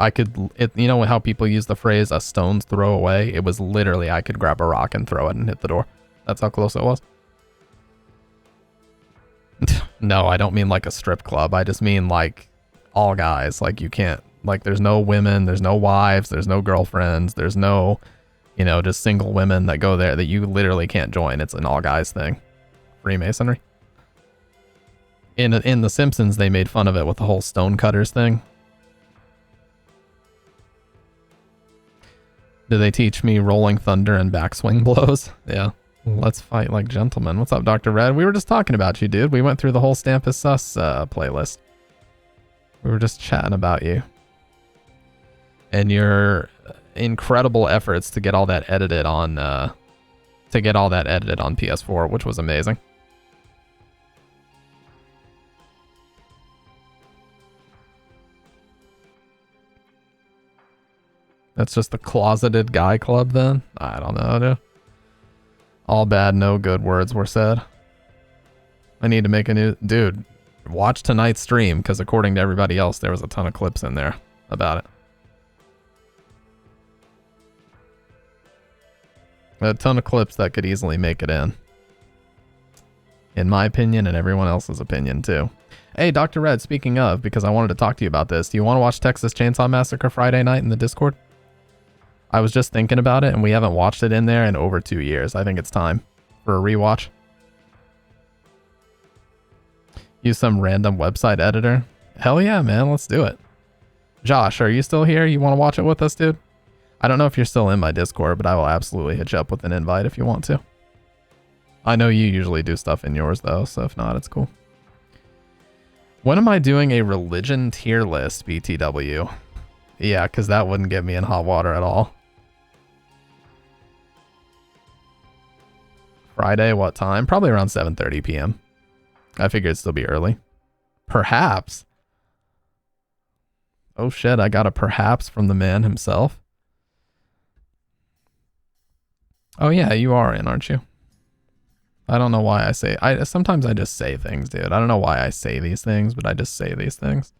know how people use the phrase a stone's throw away? It was literally, I could grab a rock and throw it and hit the door. That's how close it was. No, I don't mean like a strip club. I just mean like all guys. Like you can't, like there's no women, there's no wives, there's no girlfriends, there's no, you know, just single women that go there that you literally can't join. It's an all guys thing. Freemasonry. In The Simpsons, they made fun of it with the whole stonecutters thing. Do they teach me rolling thunder and backswing blows? Yeah. Let's fight like gentlemen. What's up, Dr. Red? We were just talking about you, dude. We went through the whole Stamp is Sus playlist. We were just chatting about you. And your incredible efforts to get all that edited on PS4, which was amazing. That's just the closeted guy club then? I don't know, dude. All bad, no good words were said. I need to make a new... Dude, watch tonight's stream, because according to everybody else, there was a ton of clips in there about it. A ton of clips that could easily make it in my opinion, and everyone else's opinion, too. Hey, Dr. Red, speaking of, because I wanted to talk to you about this, do you want to watch Texas Chainsaw Massacre Friday night in the Discord? I was just thinking about it, and we haven't watched it in there in over 2 years. I think it's time for a rewatch. Use some random website editor. Hell yeah, man. Let's do it. Josh, are you still here? You want to watch it with us, dude? I don't know if you're still in my Discord, but I will absolutely hit you up with an invite if you want to. I know you usually do stuff in yours, though, so if not, it's cool. When am I doing a religion tier list, BTW? Yeah, because that wouldn't get me in hot water at all. Friday, what time? Probably around 7:30 p.m. I figured it'd still be early. Perhaps. Oh shit, I got a perhaps from the man himself. Oh yeah, you are in, aren't you? I don't know why I say... sometimes I just say things, dude. I don't know why I say these things, but I just say these things.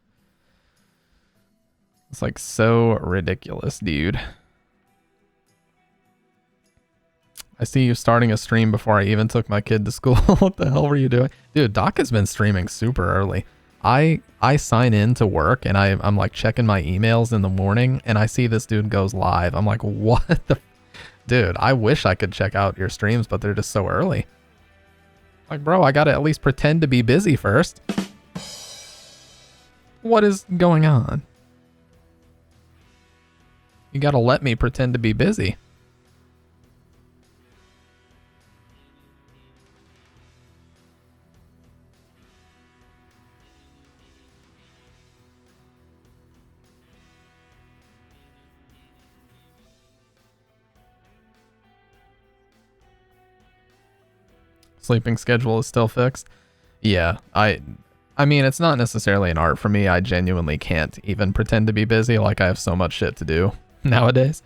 It's like so ridiculous, dude. I see you starting a stream before I even took my kid to school. What the hell were you doing? Dude, Doc has been streaming super early. I sign in to work and I'm like checking my emails in the morning and I see this dude goes live. I'm like, what the... Dude, I wish I could check out your streams, but they're just so early. Like, bro, I gotta at least pretend to be busy first. What is going on? You gotta let me pretend to be busy. Sleeping schedule is still fixed. Yeah, I mean, it's not necessarily an art for me. I genuinely can't even pretend to be busy. Like, I have so much shit to do nowadays.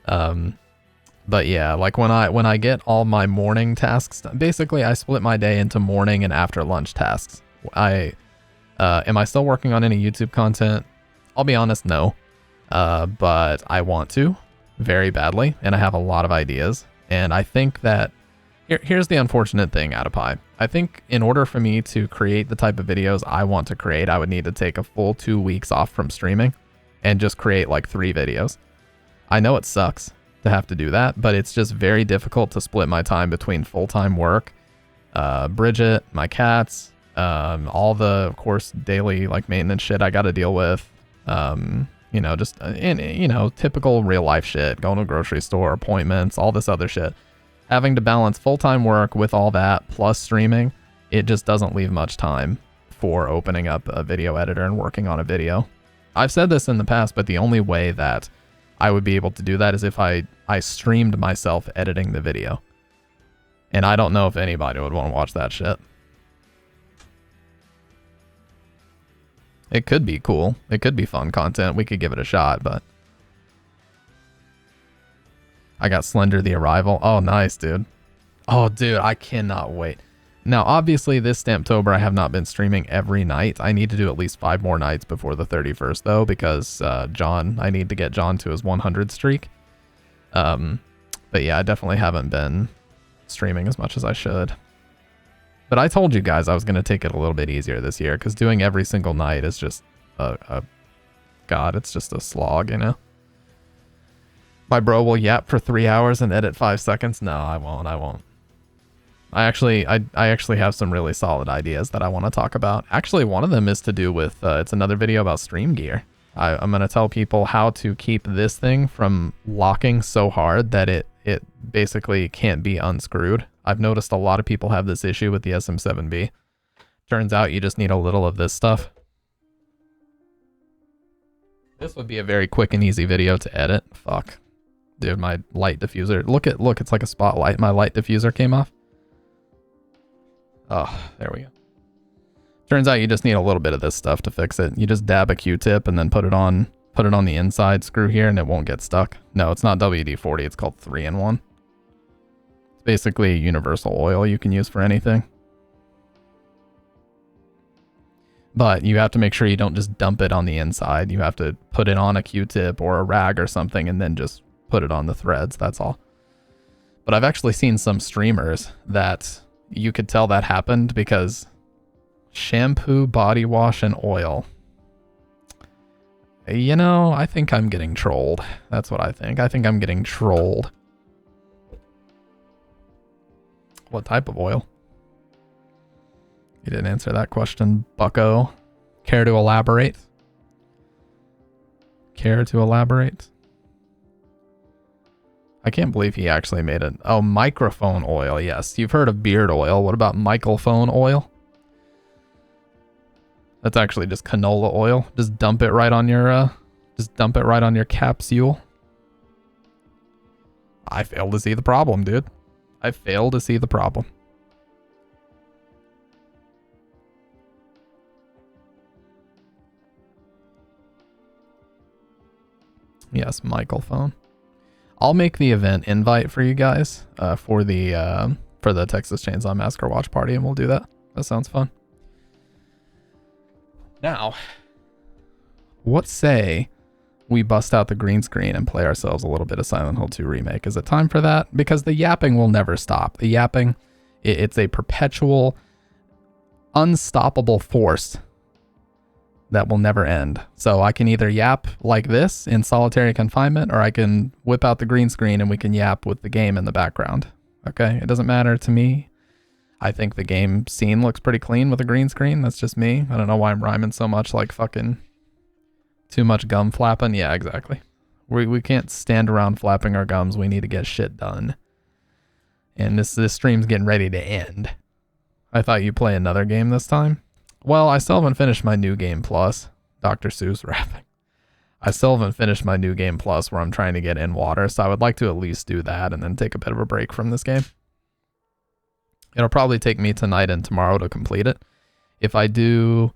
But yeah, like when I get all my morning tasks, basically I split my day into morning and after lunch tasks. Am I still working on any YouTube content? I'll be honest, no. But I want to very badly, and I have a lot of ideas. And I think that here's the unfortunate thing, Adipie. I think in order for me to create the type of videos I want to create, I would need to take a full 2 weeks off from streaming and just create like 3 videos. I know it sucks to have to do that, but it's just very difficult to split my time between full-time work, Bridget, my cats, all the, of course, daily like maintenance shit I got to deal with, you know, just typical real life shit, going to a grocery store, appointments, all this other shit. Having to balance full-time work with all that plus streaming, it just doesn't leave much time for opening up a video editor and working on a video. I've said this in the past, but the only way that I would be able to do that is if I streamed myself editing the video. And I don't know if anybody would want to watch that shit. It could be cool. It could be fun content. We could give it a shot, but... I got Slender the Arrival. Oh, nice, dude. Oh, dude, I cannot wait. Now, obviously, this Stamptober, I have not been streaming every night. I need to do at least 5 more nights before the 31st, though, because I need to get John to his 100 streak. But yeah, I definitely haven't been streaming as much as I should. But I told you guys I was going to take it a little bit easier this year, because doing every single night is just God, it's just a slog, you know? My bro will yap for 3 hours and edit 5 seconds. No, I won't. I actually have some really solid ideas that I want to talk about. Actually, one of them is to do with, it's another video about stream gear. I'm going to tell people how to keep this thing from locking so hard that it basically can't be unscrewed. I've noticed a lot of people have this issue with the SM7B. Turns out you just need a little of this stuff. This would be a very quick and easy video to edit. Fuck. Dude, my light diffuser. Look, it's like a spotlight. My light diffuser came off. Oh, there we go. Turns out you just need a little bit of this stuff to fix it. You just dab a Q-tip and then put it on the inside screw here and it won't get stuck. No, it's not WD-40. It's called 3-in-1. It's basically a universal oil you can use for anything. But you have to make sure you don't just dump it on the inside. You have to put it on a Q-tip or a rag or something and then just put it on the threads, that's all. But I've actually seen some streamers that you could tell that happened because shampoo, body wash, and oil. You know, I think I'm getting trolled. That's what I think. I think I'm getting trolled. What type of oil? You didn't answer that question, bucko. Care to elaborate? Care to elaborate? I can't believe he actually made it. Oh, microphone oil. Yes, you've heard of beard oil. What about microphone oil? That's actually just canola oil. Just dump it right on your capsule. I fail to see the problem, dude. I fail to see the problem. Yes, microphone. I'll make the event invite for you guys for the Texas Chainsaw Massacre watch party, and we'll do that. That sounds fun. Now, what say we bust out the green screen and play ourselves a little bit of Silent Hill 2 Remake? Is it time for that? Because the yapping will never stop. The yapping, it's a perpetual, unstoppable force that will never end. So I can either yap like this in solitary confinement, or I can whip out the green screen and we can yap with the game in the background. Okay, it doesn't matter to me. I think the game scene looks pretty clean with a green screen. That's just me. I don't know why I'm rhyming so much like fucking too much gum flapping. Yeah, exactly. We can't stand around flapping our gums. We need to get shit done. And this stream's getting ready to end. I thought you'd play another game this time. Well, I still haven't finished my New Game Plus. Dr. Seuss rapping. I still haven't finished my New Game Plus where I'm trying to get in water, so I would like to at least do that and then take a bit of a break from this game. It'll probably take me tonight and tomorrow to complete it. If I do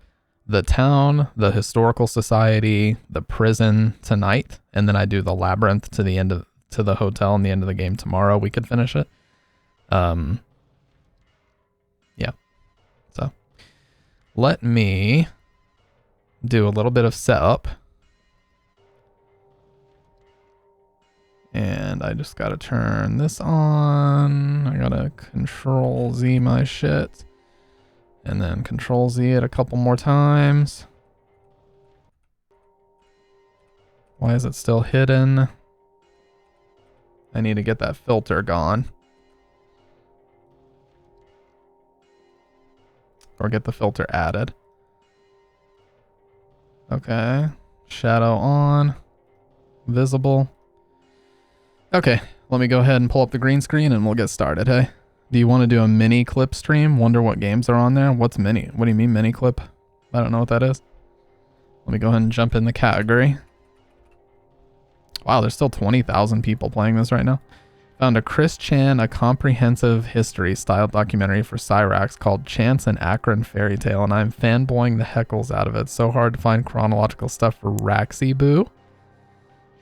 the town, the historical society, the prison tonight, and then I do the labyrinth to the hotel and the end of the game tomorrow, we could finish it. Yeah. So let me do a little bit of setup. And I just gotta turn this on. I gotta Control Z my shit. And then Control Z it a couple more times. Why is it still hidden? I need to get that filter gone. Or get the filter added. Okay. Shadow on. Visible. Okay, let me go ahead and pull up the green screen and we'll get started, hey? Do you want to do a mini clip stream? Wonder what games are on there? What's mini? What do you mean mini clip? I don't know what that is. Let me go ahead and jump in the category. Wow, there's still 20,000 people playing this right now. Found a Chris Chan, a comprehensive history style documentary for Cyrax called Chance and Akron Fairy Tale, and I'm fanboying the heckles out of it. So hard to find chronological stuff for Raxy Boo.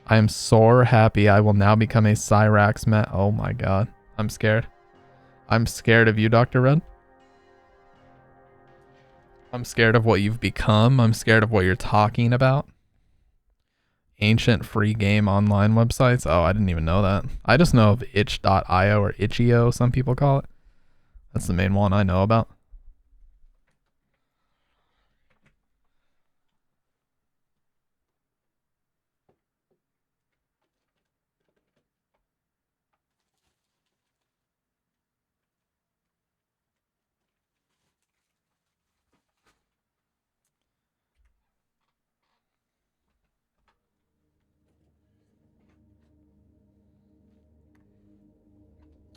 I am so happy I will now become a Cyrax man. Oh my god. I'm scared. I'm scared of you, Dr. Red. I'm scared of what you've become. I'm scared of what you're talking about. Ancient free game online websites. Oh, I didn't even know that. I just know of itch.io or itch.io, some people call it. That's the main one I know about.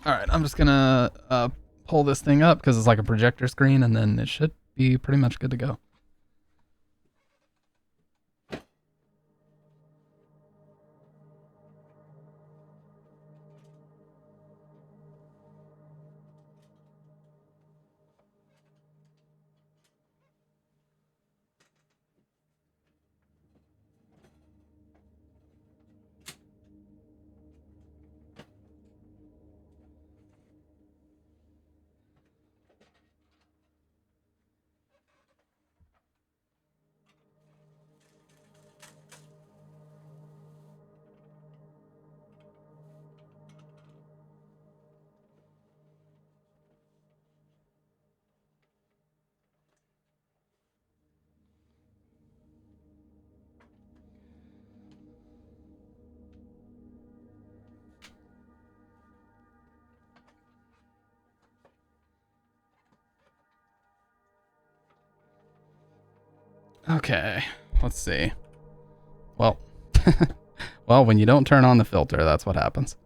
All right, I'm just gonna pull this thing up because it's like a projector screen, and then it should be pretty much good to go. Okay, let's see. Well, well, when you don't turn on the filter, that's what happens.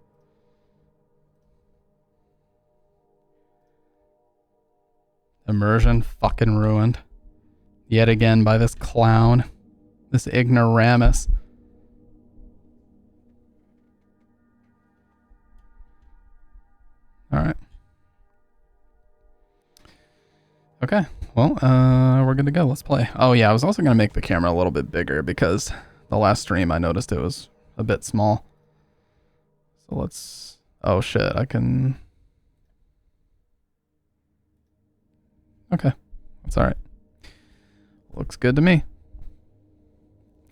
Immersion fucking ruined. Yet again by this clown. This ignoramus. Alright. Okay, well, we're good to go. Let's play. Oh yeah, I was also going to make the camera a little bit bigger because the last stream I noticed it was a bit small. So let's... Oh shit, I can... Okay, that's alright. Looks good to me.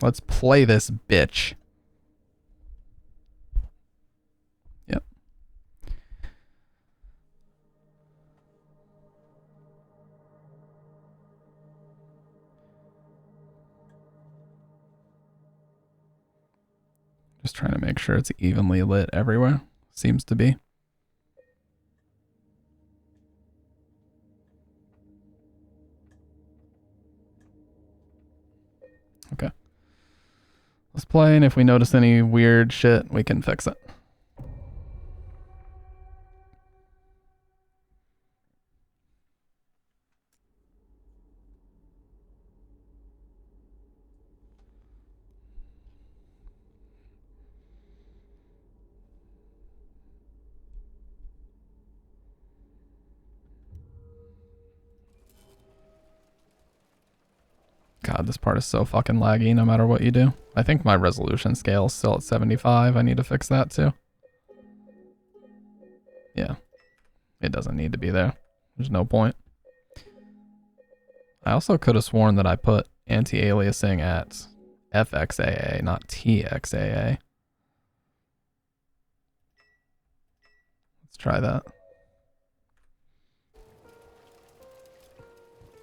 Let's play this bitch. Yep. Just trying to make sure it's evenly lit everywhere. Seems to be. Okay. Let's play, and if we notice any weird shit, we can fix it. God, this part is so fucking laggy no matter what you do. I think my resolution scale is still at 75. I need to fix that too. Yeah. It doesn't need to be there. There's no point. I also could have sworn that I put anti-aliasing at FXAA, not TXAA. Let's try that.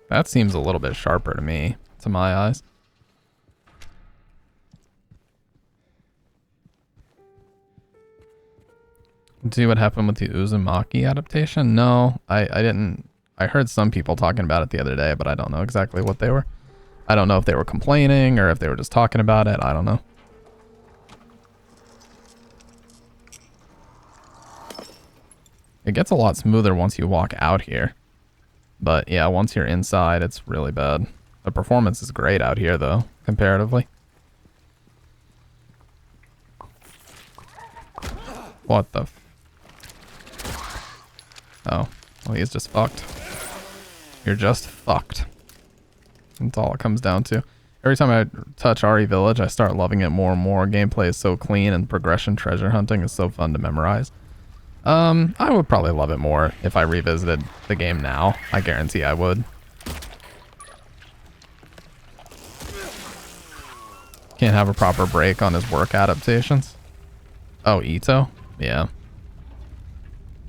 That seems a little bit sharper to me, to my eyes. See what happened with the Uzumaki adaptation? No, I didn't. I heard some people talking about it the other day, but I don't know exactly what they were. I don't know if they were complaining or if they were just talking about it. I don't know. It gets a lot smoother once you walk out here. But yeah, once you're inside, it's really bad. The performance is great out here, though, comparatively. What the f... Oh, well, he's just fucked. You're just fucked. That's all it comes down to. Every time I touch RE Village, I start loving it more and more. Gameplay is so clean and progression treasure hunting is so fun to memorize. I would probably love it more if I revisited the game now. I guarantee I would. Can't have a proper break on his work adaptations. Oh, Ito? Yeah.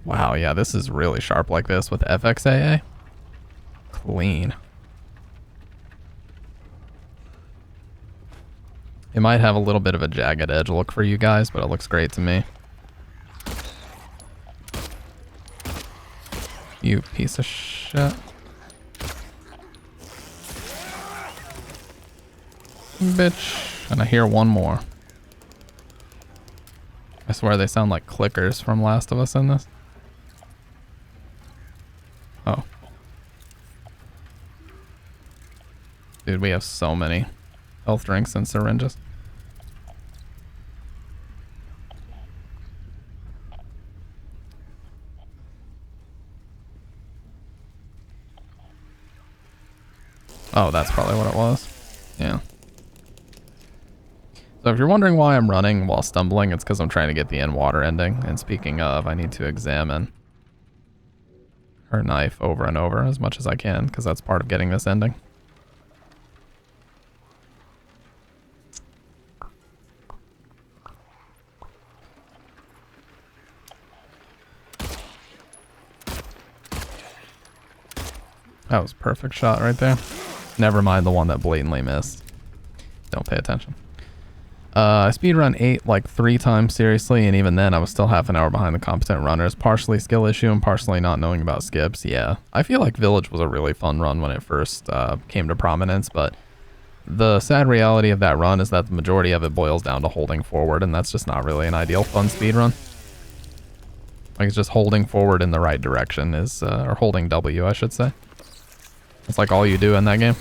Wow, yeah, this is really sharp like this with FXAA. Clean. It might have a little bit of a jagged edge look for you guys, but it looks great to me. You piece of shit. Bitch. And I hear one more. I swear they sound like clickers from Last of Us in this. Oh. Dude, we have so many health drinks and syringes. Oh, that's probably what it was. Yeah. So if you're wondering why I'm running while stumbling, it's because I'm trying to get the end water ending. And speaking of, I need to examine her knife over and over as much as I can, because that's part of getting this ending. That was a perfect shot right there. Never mind the one that blatantly missed. Don't pay attention. I speedrun 8 like 3 times seriously, and even then I was still half an hour behind the competent runners. Partially skill issue and partially not knowing about skips. Yeah, I feel like Village was a really fun run when it first came to prominence, but the sad reality of that run is that the majority of it boils down to holding forward, and that's just not really an ideal fun speed run. Like, it's just holding forward in the right direction is, or holding W, I should say. It's like all you do in that game.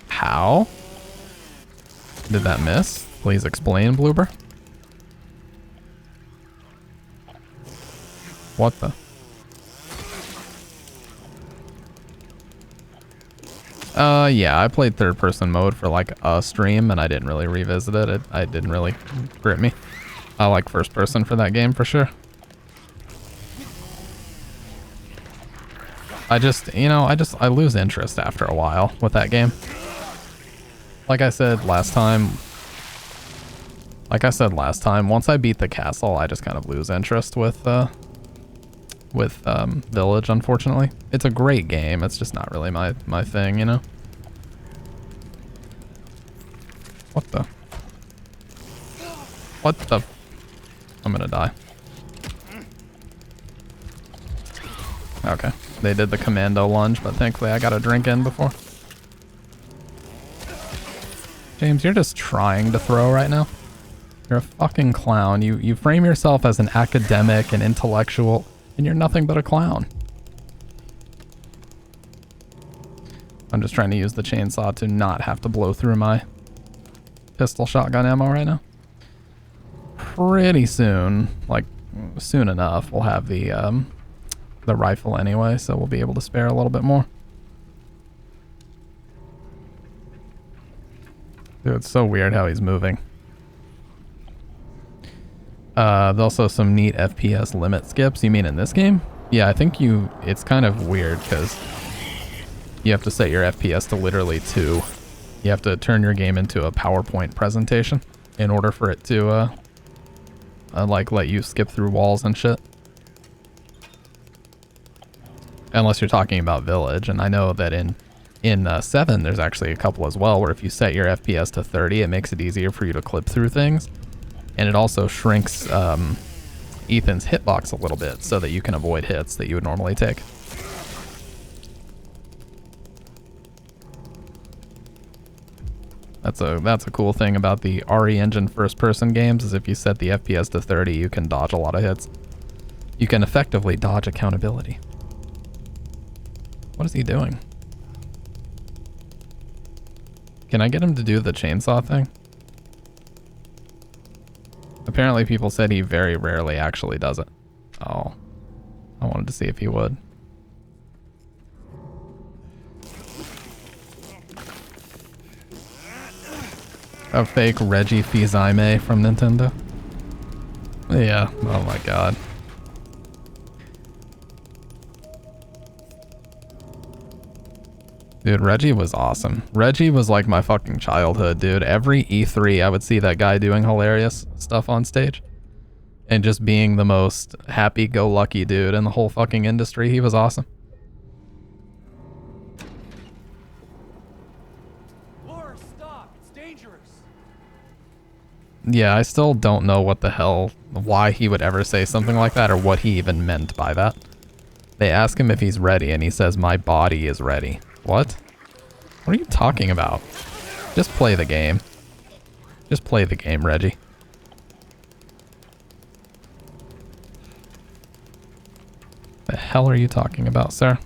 How did that miss? Please explain, Bloober. What the? Yeah, I played third person mode for like a stream and I didn't really revisit it. It didn't really grip me. I like first person for that game for sure. I just, you know, I lose interest after a while with that game. Like I said last time, once I beat the castle, I just kind of lose interest with Village, unfortunately. It's a great game, it's just not really my thing, you know? What the? What the? I'm gonna die. Okay, they did the commando lunge, but thankfully I got a drink in before. James, you're just trying to throw right now. You're a fucking clown. You frame yourself as an academic and intellectual, and you're nothing but a clown. I'm just trying to use the chainsaw to not have to blow through my pistol shotgun ammo right now. Pretty soon, like soon enough, we'll have the rifle anyway, so we'll be able to spare a little bit more. Dude, it's so weird how he's moving. There's also some neat FPS limit skips. You mean in this game? Yeah, I think it's kind of weird because you have to set your FPS to literally 2. You have to turn your game into a PowerPoint presentation in order for it to, like, let you skip through walls and shit. Unless you're talking about Village, and I know that in 7 there's actually a couple as well where if you set your FPS to 30, it makes it easier for you to clip through things. And it also shrinks Ethan's hitbox a little bit so that you can avoid hits that you would normally take. That's a cool thing about the RE Engine first-person games is if you set the FPS to 30, you can dodge a lot of hits. You can effectively dodge accountability. What is he doing? Can I get him to do the chainsaw thing? Apparently people said he very rarely actually does it. Oh. I wanted to see if he would. A fake Reggie Fils-Aimé from Nintendo. Yeah, oh my god. Dude, Reggie was awesome. Reggie was like my fucking childhood, dude. Every E3, I would see that guy doing hilarious stuff on stage. And just being the most happy-go-lucky dude in the whole fucking industry. He was awesome. Laura, stop! It's dangerous! Yeah, I still don't know what the hell, why he would ever say something like that or what he even meant by that. They ask him if he's ready and he says, "My body is ready." What? What are you talking about? Just play the game. Just play the game, Reggie. The hell are you talking about, sir?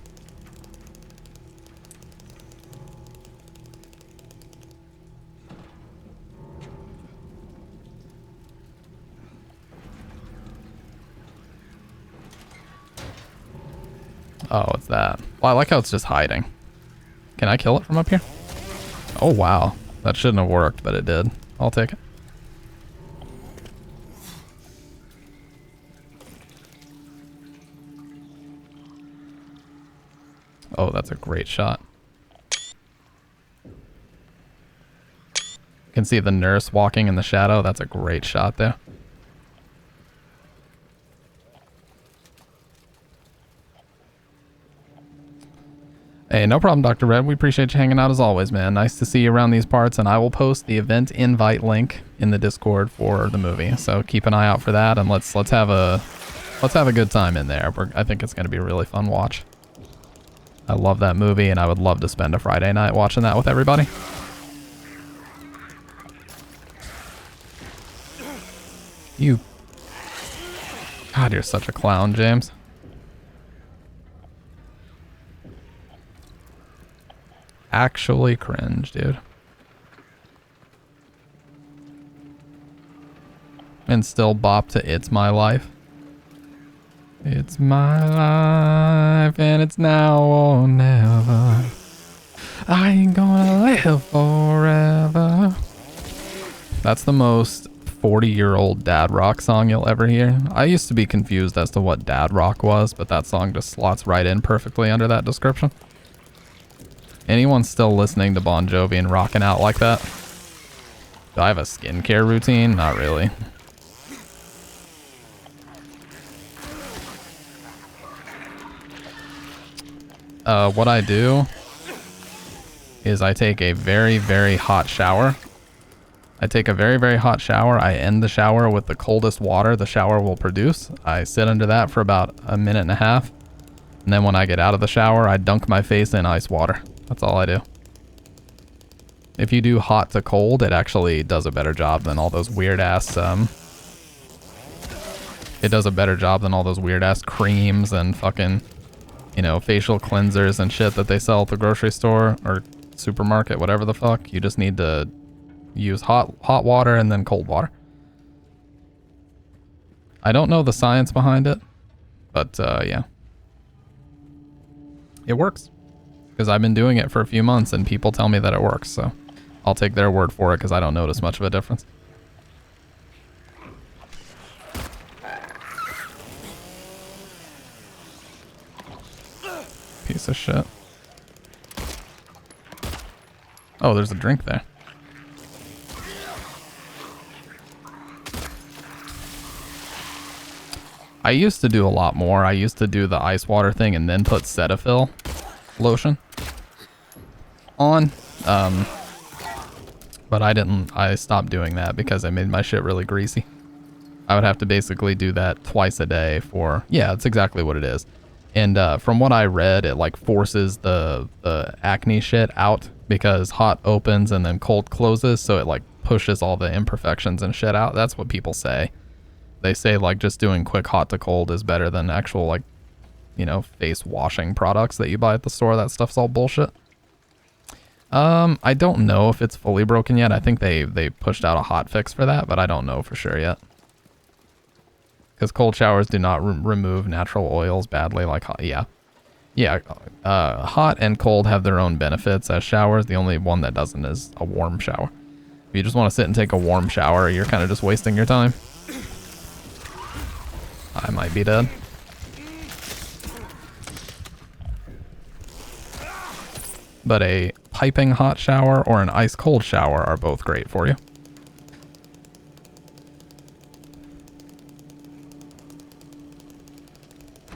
Oh, it's that. Well, I like how it's just hiding. Can I kill it from up here? Oh, wow. That shouldn't have worked, but it did. I'll take it. Oh, that's a great shot. You can see the nurse walking in the shadow. That's a great shot there. Hey, no problem, Dr. Red. We appreciate you hanging out as always, man. Nice to see you around these parts, and I will post the event invite link in the Discord for the movie. So keep an eye out for that, and let's have a good time in there. I think it's going to be a really fun watch. I love that movie, and I would love to spend a Friday night watching that with everybody. You... God, you're such a clown, James. Actually cringe, dude. And still bop to It's My Life. It's my life, and it's now or never. I ain't gonna live forever. That's the most 40-year-old dad rock song you'll ever hear. I used to be confused as to what dad rock was, but that song just slots right in perfectly under that description. Anyone still listening to Bon Jovi and rocking out like that? Do I have a skincare routine? Not really. What I do is I take a very, very hot shower. I take a very, very hot shower. I end the shower with the coldest water the shower will produce. I sit under that for about a minute and a half. And then when I get out of the shower, I dunk my face in ice water. That's all I do. If you do hot to cold, it actually does a better job than all those weird ass, it does a better job than all those weird ass creams and fucking, you know, facial cleansers and shit that they sell at the grocery store or supermarket, whatever the fuck. You just need to use hot water and then cold water. I don't know the science behind it, but yeah. It works. Because I've been doing it for a few months and people tell me that it works, so I'll take their word for it because I don't notice much of a difference. Piece of shit. Oh, there's a drink there. I used to do a lot more. I used to do the ice water thing and then put Cetaphil lotion on. But I stopped doing that because I made my shit really greasy. I would have to basically do that twice a day for, yeah, that's exactly what it is. And from what I read, it like forces the acne shit out because hot opens and then cold closes. So it like pushes all the imperfections and shit out. That's what people say. They say like just doing quick hot to cold is better than actual like, you know, face washing products that you buy at the store. That stuff's all bullshit. I don't know if it's fully broken yet. I think they pushed out a hot fix for that, but I don't know for sure yet. Because cold showers do not remove natural oils badly like hot. Yeah. Yeah. Hot and cold have their own benefits as showers. The only one that doesn't is a warm shower. If you just want to sit and take a warm shower, you're kind of just wasting your time. I might be dead. But a piping hot shower or an ice cold shower are both great for you.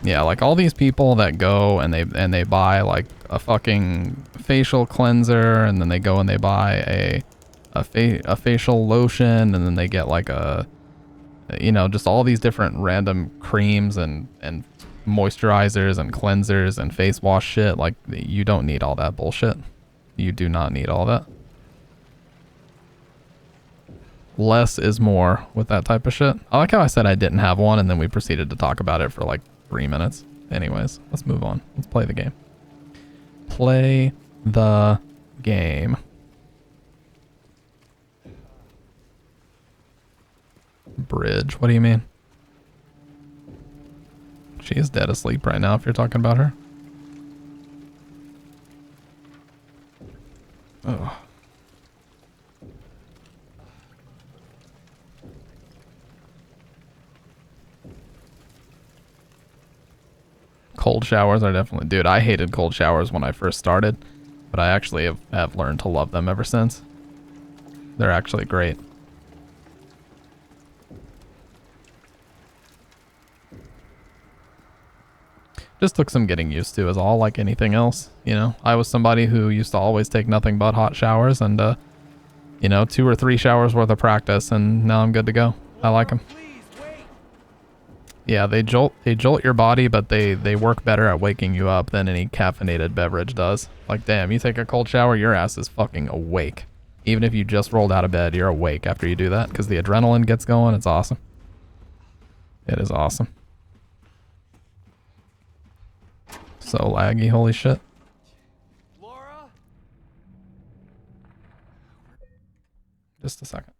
Yeah, like all these people that go and they buy like a fucking facial cleanser and then they go and they buy a facial lotion and then they get like a, you know, just all these different random creams and moisturizers and cleansers and face wash shit. Like, you don't need all that bullshit. You do not need all that. Less is more with that type of shit. I like how I said I didn't have one and then we proceeded to talk about it for like 3 minutes. Anyways, let's move on. Let's play the game. Play the game. Bridge, what do you mean? She is dead asleep right now if you're talking about her. Oh. Cold showers are definitely... Dude, I hated cold showers when I first started, but I actually have learned to love them ever since. They're actually great. Just took some getting used to, is all, like anything else. You know, I was somebody who used to always take nothing but hot showers and, you know, 2 or 3 showers worth of practice, and now I'm good to go. I like them. Yeah, they jolt your body, but they work better at waking you up than any caffeinated beverage does. Like, damn, you take a cold shower, your ass is fucking awake. Even if you just rolled out of bed, you're awake after you do that because the adrenaline gets going. It's awesome. It is awesome. So laggy, holy shit. Laura? Just a second.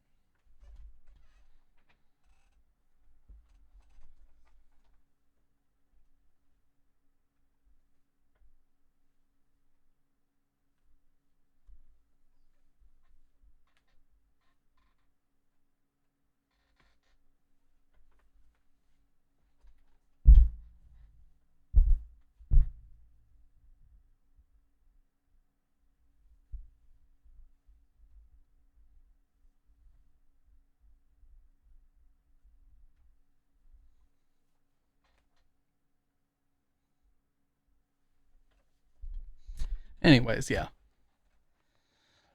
Anyways, yeah.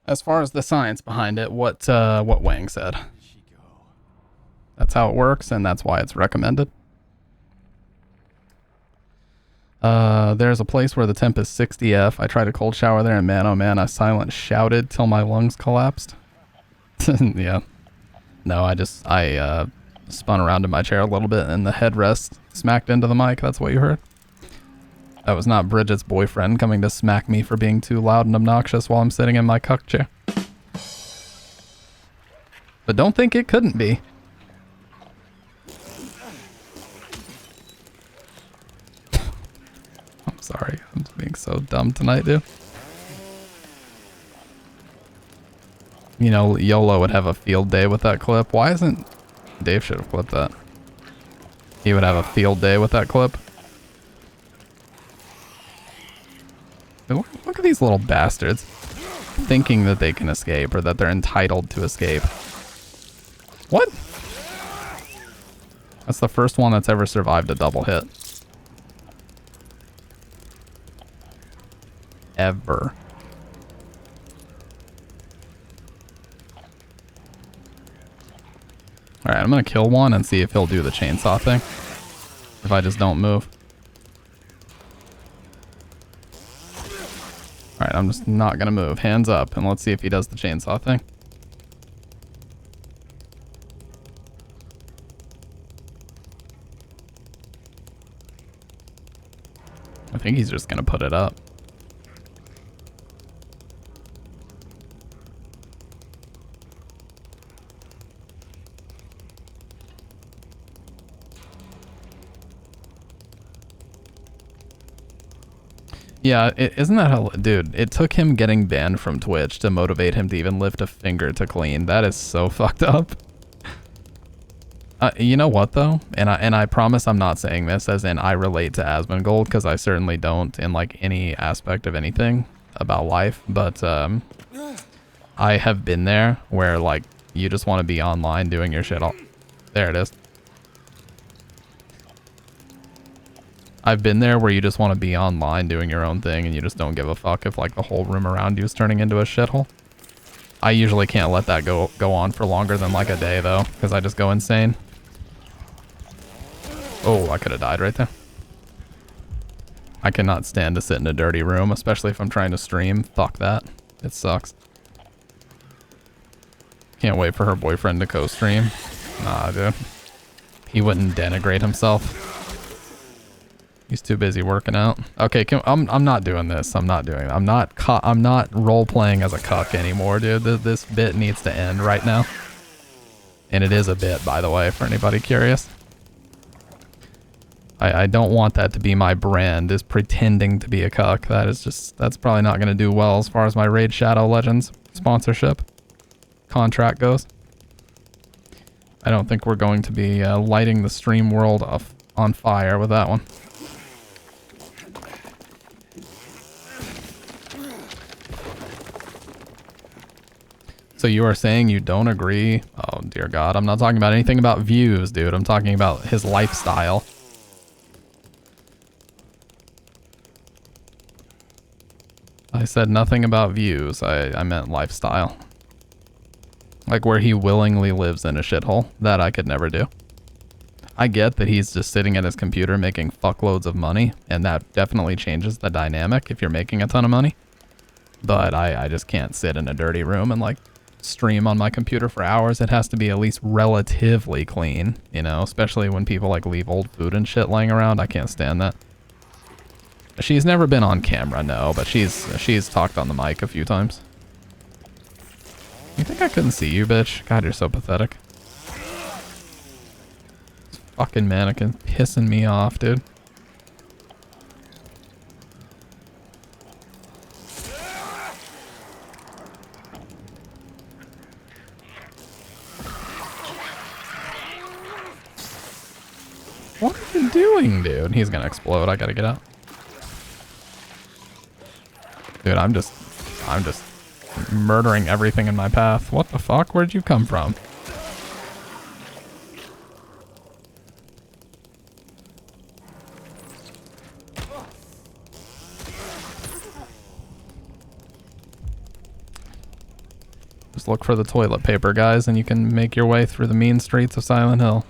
As far as the science behind it, what Wang said. That's how it works, and that's why it's recommended. There's a place where the temp is 60F. I tried a cold shower there, and man, oh man, I silent shouted till my lungs collapsed. Yeah. No, I spun around in my chair a little bit, and the headrest smacked into the mic. That's what you heard. That was not Bridget's boyfriend coming to smack me for being too loud and obnoxious while I'm sitting in my cuck chair. But don't think it couldn't be. I'm sorry. I'm being so dumb tonight, dude. You know, YOLO would have a field day with that clip. Why isn't... Dave should have clipped that. He would have a field day with that clip. Look at these little bastards thinking that they can escape or that they're entitled to escape. What? That's the first one that's ever survived a double hit. Ever. Alright, I'm gonna kill one and see if he'll do the chainsaw thing. If I just don't move. Alright, I'm just not gonna move. Hands up, and let's see if he does the chainsaw thing. I think he's just gonna put it up. Yeah, isn't that how... Dude, it took him getting banned from Twitch to motivate him to even lift a finger to clean. That is so fucked up. You know what, though? And I promise I'm not saying this as in I relate to Asmongold, because I certainly don't in, like, any aspect of anything about life. But, I have been there where, like, you just want to be online doing your shit all... There it is. I've been there where you just want to be online doing your own thing and you just don't give a fuck if like the whole room around you is turning into a shithole. I usually can't let that go on for longer than like a day though, because I just go insane. Oh, I could have died right there. I cannot stand to sit in a dirty room, especially if I'm trying to stream. Fuck that. It sucks. Can't wait for her boyfriend to co-stream. Nah, dude. He wouldn't denigrate himself. He's too busy working out. Okay, I'm not doing this. I'm not doing that. I'm not role playing as a cuck anymore, dude. This bit needs to end right now. And it is a bit, by the way, for anybody curious. I don't want that to be my brand, is pretending to be a cuck. That's probably not going to do well as far as my Raid Shadow Legends sponsorship contract goes. I don't think we're going to be lighting the stream world on fire with that one. So you are saying you don't agree? Oh, dear God. I'm not talking about anything about views, dude. I'm talking about his lifestyle. I said nothing about views. I meant lifestyle. Like where he willingly lives in a shithole. That I could never do. I get that he's just sitting at his computer making fuckloads of money, and that definitely changes the dynamic if you're making a ton of money. But I just can't sit in a dirty room and like stream on my computer for hours. It has to be at least relatively clean, you know, especially when people like leave old food and shit laying around. I can't stand that. She's never been on camera, no, but she's talked on the mic a few times. You think I couldn't see you, bitch? God, you're so pathetic. This fucking mannequin pissing me off, dude. What are you doing, dude? He's gonna explode. I gotta get out. Dude, I'm just murdering everything in my path. What the fuck? Where'd you come from? Just look for the toilet paper, guys, and you can make your way through the mean streets of Silent Hill.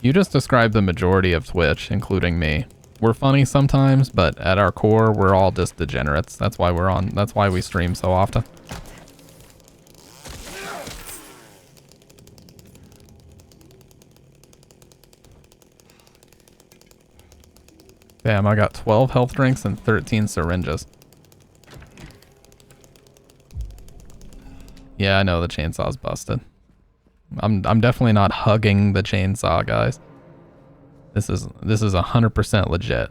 You just described the majority of Twitch, including me. We're funny sometimes, but at our core, we're all just degenerates. That's why that's why we stream so often. Damn, I got 12 health drinks and 13 syringes. Yeah, I know the chainsaw's busted. I'm definitely not hugging the chainsaw, guys. This is 100% legit.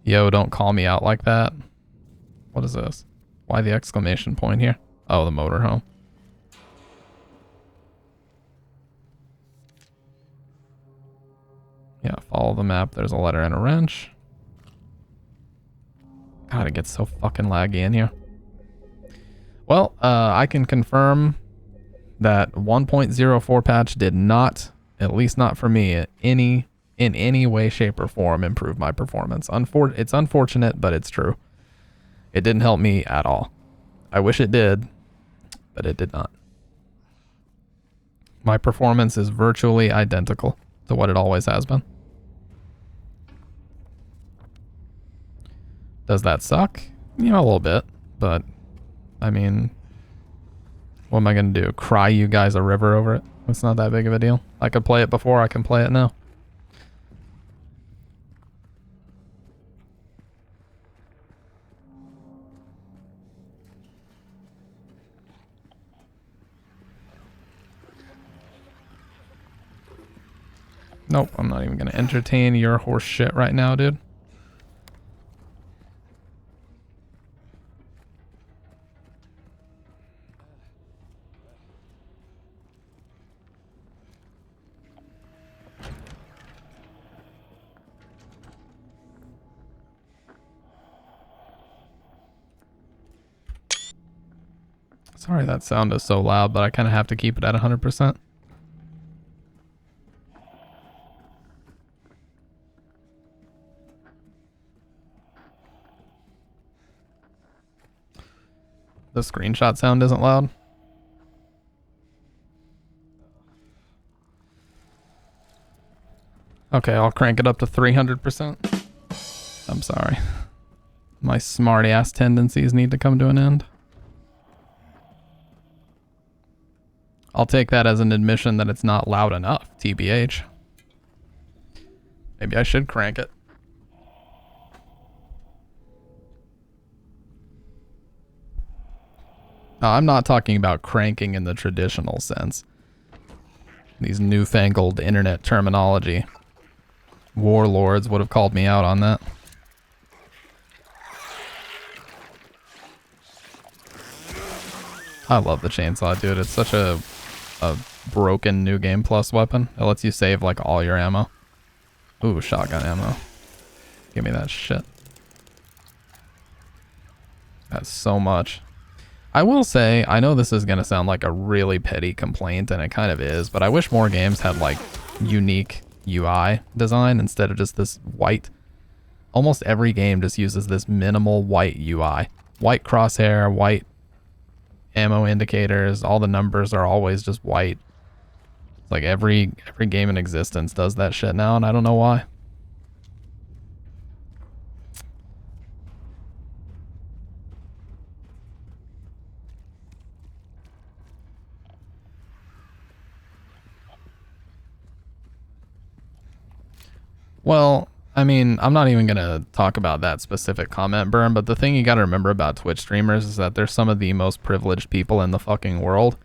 Yo, don't call me out like that. What is this? Why the exclamation point here? Oh, the motorhome. Yeah, follow the map. There's a letter and a wrench. God, it gets so fucking laggy in here. Well, I can confirm that 1.04 patch did not, at least not for me, in any way, shape, or form improve my performance. It's unfortunate, but it's true. It didn't help me at all. I wish it did, but it did not. My performance is virtually identical to what it always has been. Does that suck? You know, a little bit, but I mean, what am I going to do? Cry you guys a river over it? It's not that big of a deal. I could play it before, I can play it now. Nope, I'm not even going to entertain your horse shit right now, dude. Sorry that sound is so loud, but I kind of have to keep it at 100%. The screenshot sound isn't loud. Okay, I'll crank it up to 300%. I'm sorry. My smarty ass tendencies need to come to an end. I'll take that as an admission that it's not loud enough, TBH. Maybe I should crank it. I'm not talking about cranking in the traditional sense. These newfangled internet terminology. Warlords would have called me out on that. I love the chainsaw, dude. It's such a broken New Game Plus weapon. It lets you save like all your ammo. Ooh, shotgun ammo. Give me that shit. That's so much. I will say, I know this is going to sound like a really petty complaint, and it kind of is, but I wish more games had like unique UI design instead of just this white. Almost every game just uses this minimal white UI. White crosshair, white ammo indicators, all the numbers are always just white. It's like every game in existence does that shit now, and I don't know why. Well, I mean, I'm not even going to talk about that specific comment, Burn, but the thing you got to remember about Twitch streamers is that they're some of the most privileged people in the fucking world.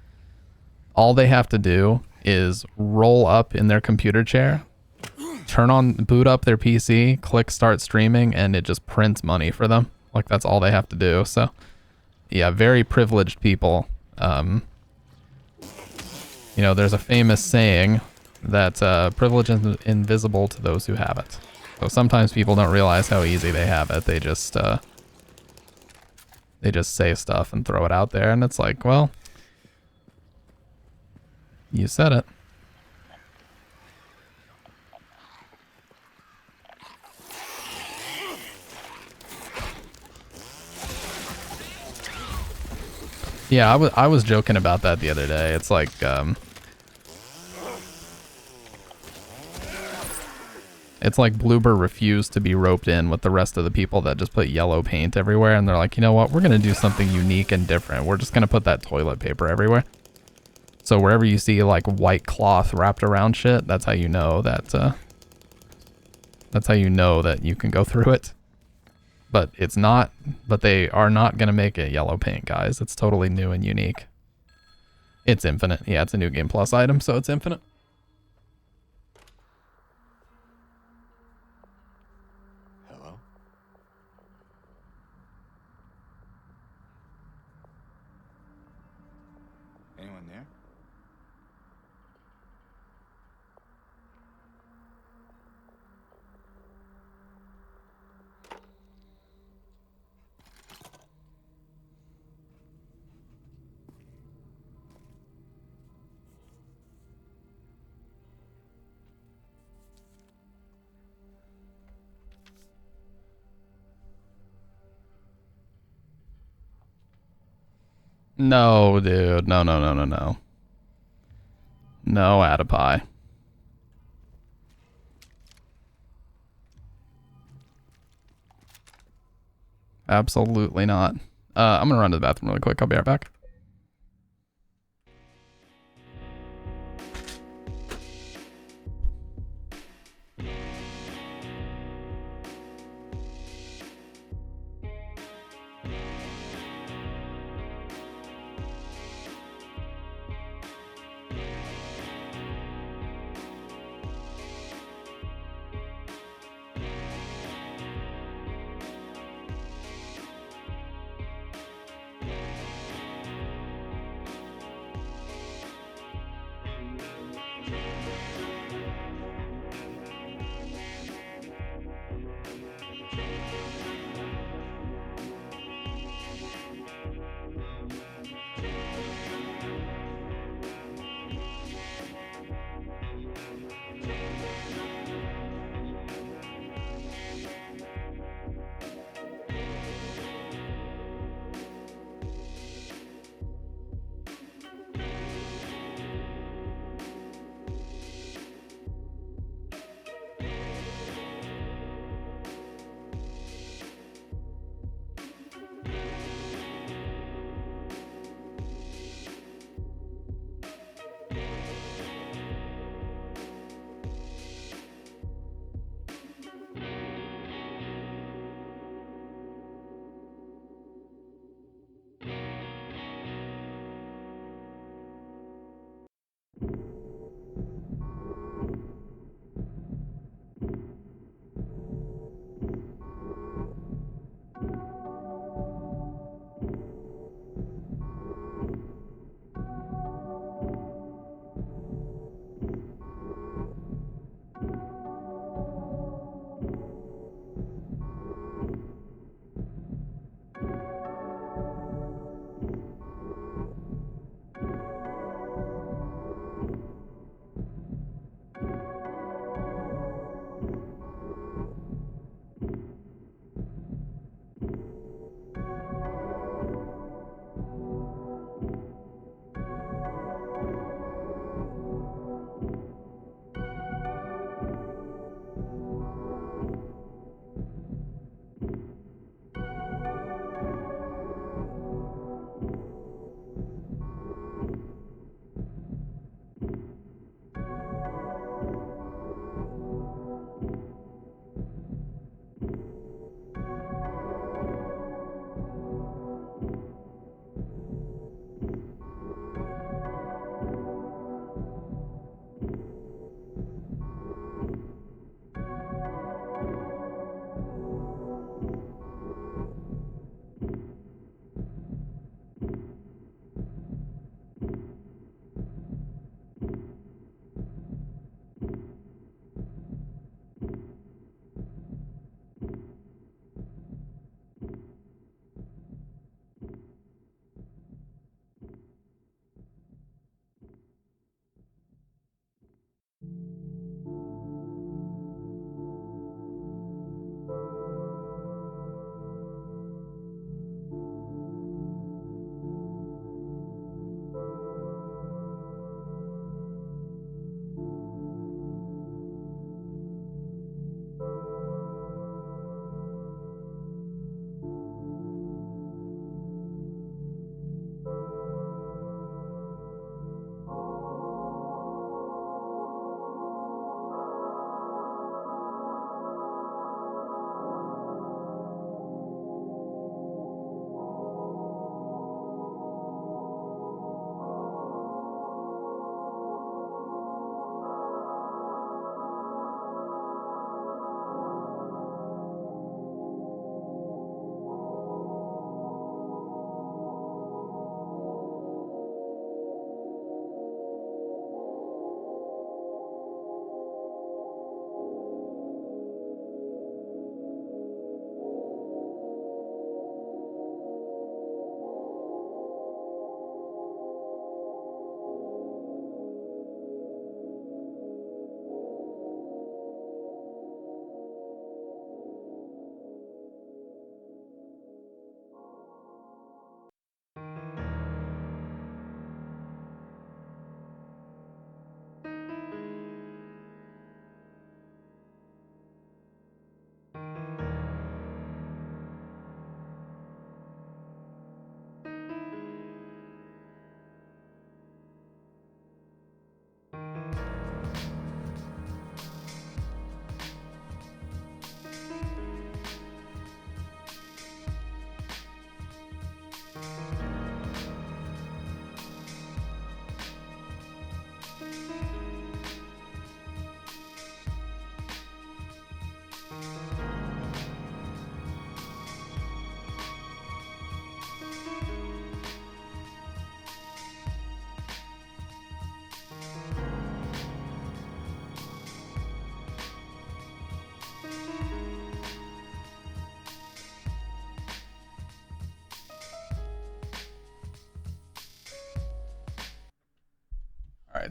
All they have to do is roll up in their computer chair, boot up their PC, click start streaming, and it just prints money for them. Like, that's all they have to do. So, yeah, very privileged people. You know, there's a famous saying that privilege is invisible to those who have it. So sometimes people don't realize how easy they have it. They just say stuff and throw it out there, and it's like, well, you said it. Yeah, I was joking about that the other day. It's like, it's like Bloober refused to be roped in with the rest of the people that just put yellow paint everywhere, and they're like, you know what, we're gonna do something unique and different. We're just gonna put that toilet paper everywhere. So wherever you see like white cloth wrapped around shit, that's how you know that you can go through it. But it's not, but they are not gonna make it yellow paint, guys. It's totally new and unique. It's infinite. Yeah, it's a new game plus item, so it's infinite. Hello? Anyone there? No, dude. No, no, no, no, no. No, Adipie. Absolutely not. I'm gonna run to the bathroom really quick. I'll be right back.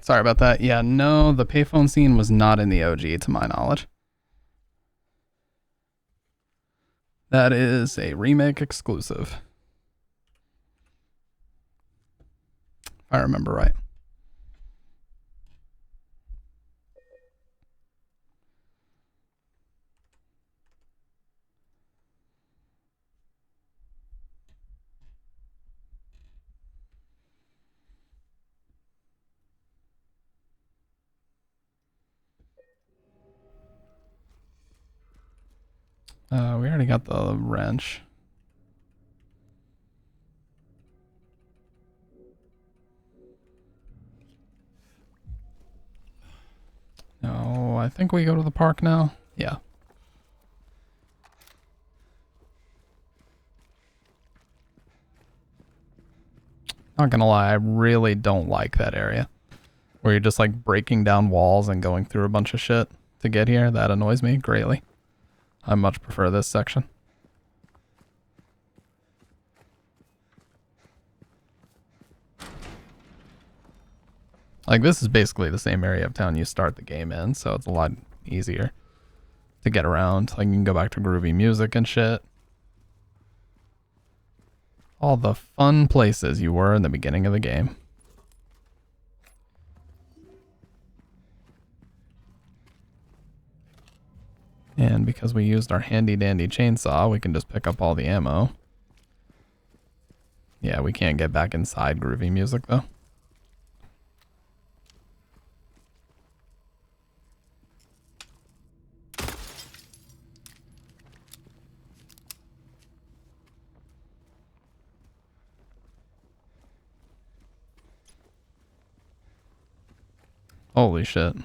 Sorry about that. Yeah, no, the payphone scene was not in the OG to my knowledge. That is a remake exclusive. If I remember right. We already got the wrench. No, I think we go to the park now. Yeah. Not gonna lie, I really don't like that area. Where you're just like breaking down walls and going through a bunch of shit to get here. That annoys me greatly. I much prefer this section. Like, this is basically the same area of town you start the game in, so it's a lot easier to get around. Like, you can go back to groovy music and shit. All the fun places you were in the beginning of the game. And because we used our handy dandy chainsaw, we can just pick up all the ammo. Yeah, we can't get back inside groovy music though. Holy shit.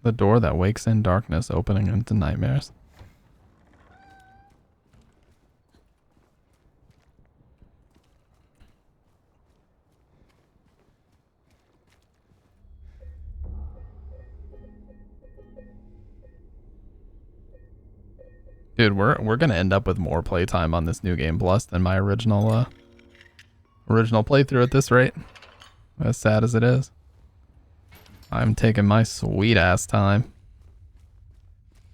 The door that wakes in darkness, opening into nightmares. Dude, we're gonna end up with more playtime on this new game plus than my original playthrough at this rate. As sad as it is. I'm taking my sweet ass time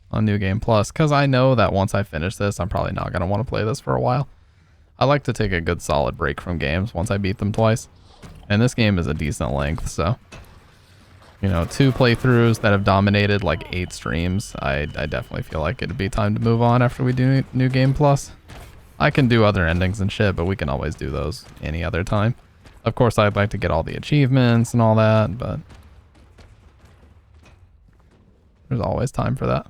on New Game Plus, because I know that once I finish this, I'm probably not going to want to play this for a while. I like to take a good solid break from games once I beat them twice. And this game is a decent length, so... You know, 2 playthroughs that have dominated like 8 streams, I definitely feel like it'd be time to move on after we do New Game Plus. I can do other endings and shit, but we can always do those any other time. Of course, I'd like to get all the achievements and all that, but... There's always time for that.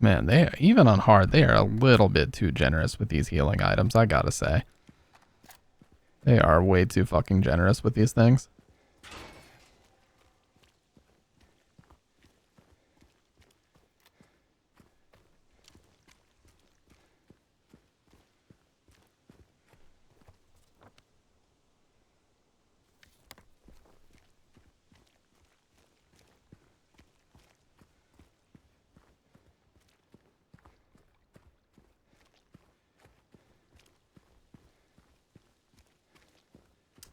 Man, they even on hard, they are a little bit too generous with these healing items, I gotta say. They are way too fucking generous with these things.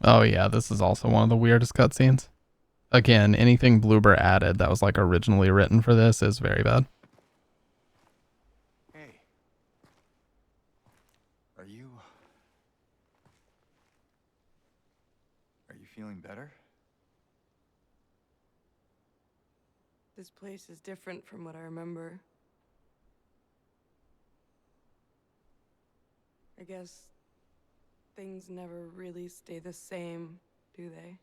Oh yeah, this is also one of the weirdest cutscenes. Again, anything Bloober added that was like originally written for this is very bad. Hey. Are you feeling better? This place is different from what I remember. I guess things never really stay the same, do they?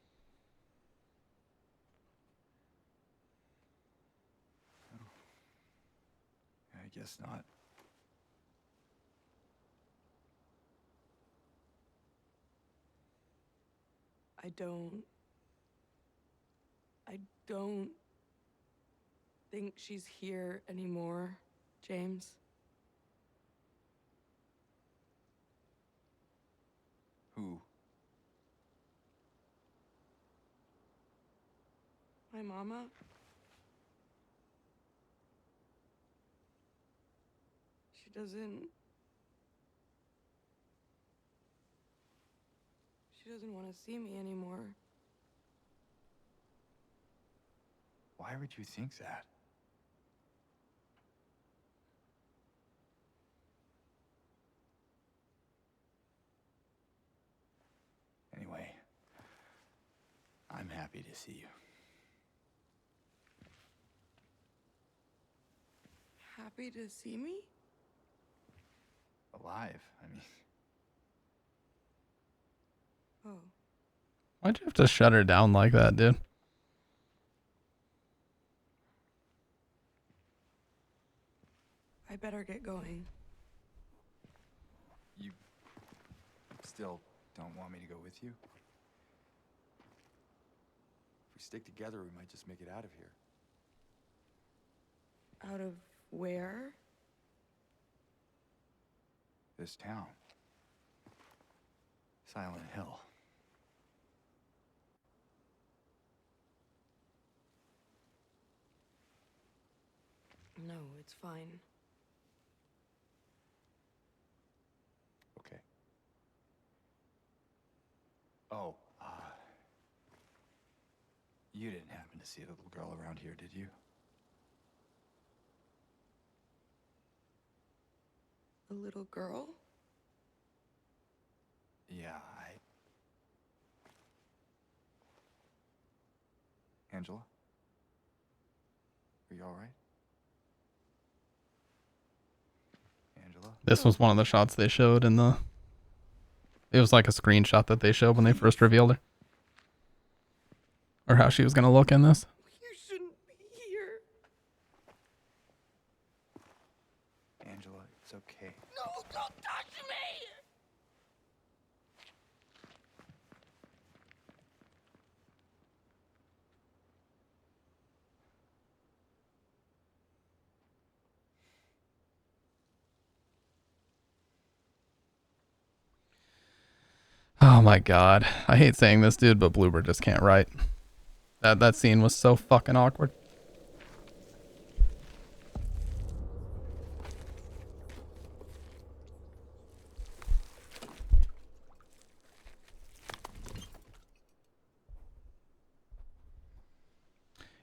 I guess not. I don't think she's here anymore, James. Who? My mama. She doesn't want to see me anymore. Why would you think that? Anyway, I'm happy to see you. Happy to see me? Alive, I mean. Oh. Why'd you have to shut her down like that, dude? I better get going. You still don't want me to go with you? If we stick together, we might just make it out of here. Out of where? This town. Silent Hill. No, it's fine. Okay. Oh, you didn't happen to see the little girl around here, did you? A little girl? Yeah, Angela? Are you alright? Angela? This was one of the shots they showed in the... It was like a screenshot that they showed when they first revealed her. Or how she was going to look in this. You shouldn't be here. Angela, it's okay. No, don't touch me! Oh my god. I hate saying this, dude, but Bloober just can't write. That scene was so fucking awkward.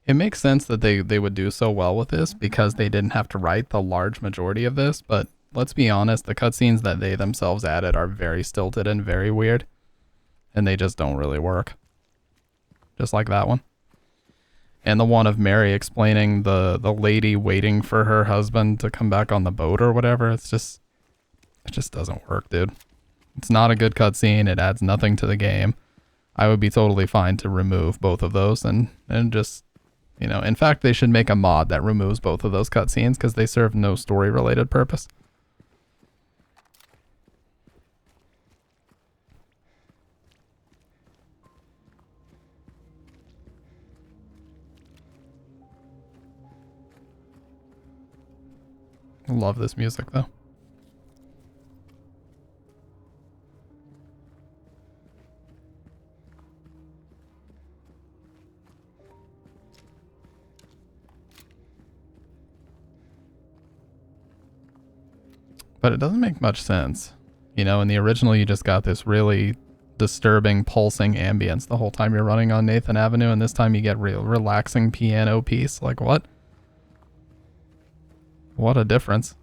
It makes sense that they would do so well with this because they didn't have to write the large majority of this, but let's be honest, the cutscenes that they themselves added are very stilted and very weird, and they just don't really work. Just like that one. And the one of Mary explaining the lady waiting for her husband to come back on the boat or whatever, it just doesn't work, dude. It's not a good cutscene, it adds nothing to the game. I would be totally fine to remove both of those and just... You know, in fact, they should make a mod that removes both of those cutscenes because they serve no story-related purpose. I love this music, though. But it doesn't make much sense. You know, in the original, you just got this really disturbing, pulsing ambience the whole time you're running on Nathan Avenue, and this time you get real relaxing piano piece. Like, what? What a difference.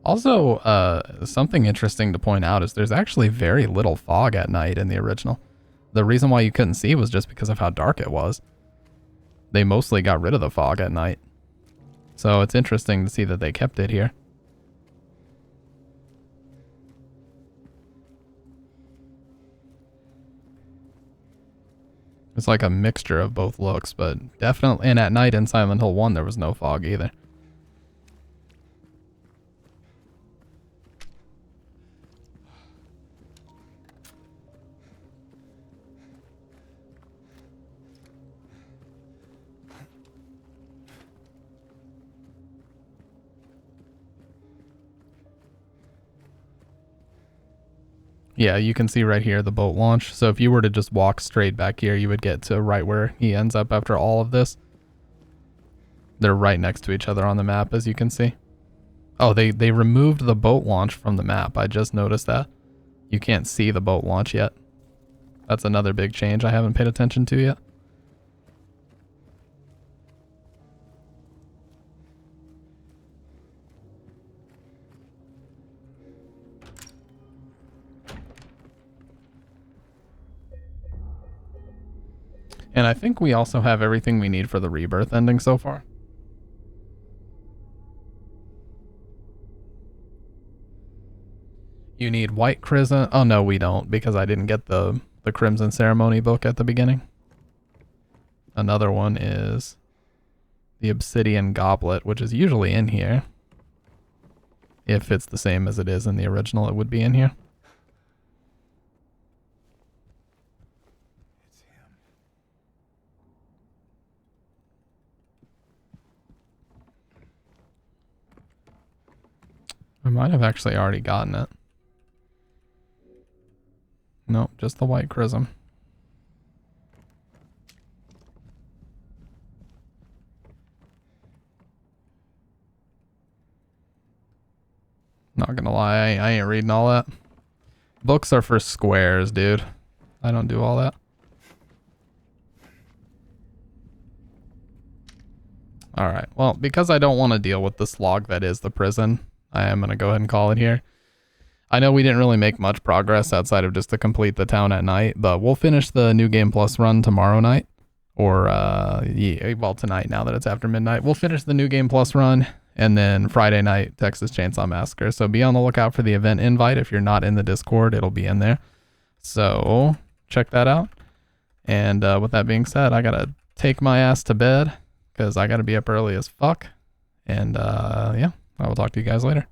Also, something interesting to point out is there's actually very little fog at night in the original. The reason why you couldn't see was just because of how dark it was. They mostly got rid of the fog at night. So it's interesting to see that they kept it here. It's like a mixture of both looks, but definitely, and at night in Silent Hill 1, there was no fog either. Yeah, you can see right here the boat launch. So if you were to just walk straight back here, you would get to right where he ends up after all of this. They're right next to each other on the map, as you can see. Oh, they removed the boat launch from the map. I just noticed that. You can't see the boat launch yet. That's another big change I haven't paid attention to yet. And I think we also have everything we need for the rebirth ending so far. You need white chrism. Oh no, we don't, because I didn't get the Crimson Ceremony book at the beginning. Another one is the Obsidian Goblet, which is usually in here. If it's the same as it is in the original, it would be in here. It's him. I might have actually already gotten it. Nope, just the white chrism. Not gonna lie, I ain't reading all that. Books are for squares, dude. I don't do all that. Alright, well, because I don't want to deal with the slog that is the prison, I am gonna go ahead and call it here. I know we didn't really make much progress outside of just to complete the town at night, but we'll finish the New Game Plus run tomorrow night. Or, yeah, well, tonight, now that it's after midnight. We'll finish the New Game Plus run, and then Friday night, Texas Chainsaw Massacre. So be on the lookout for the event invite. If you're not in the Discord, it'll be in there. So check that out. And with that being said, I gotta take my ass to bed, because I gotta be up early as fuck. And yeah, I will talk to you guys later.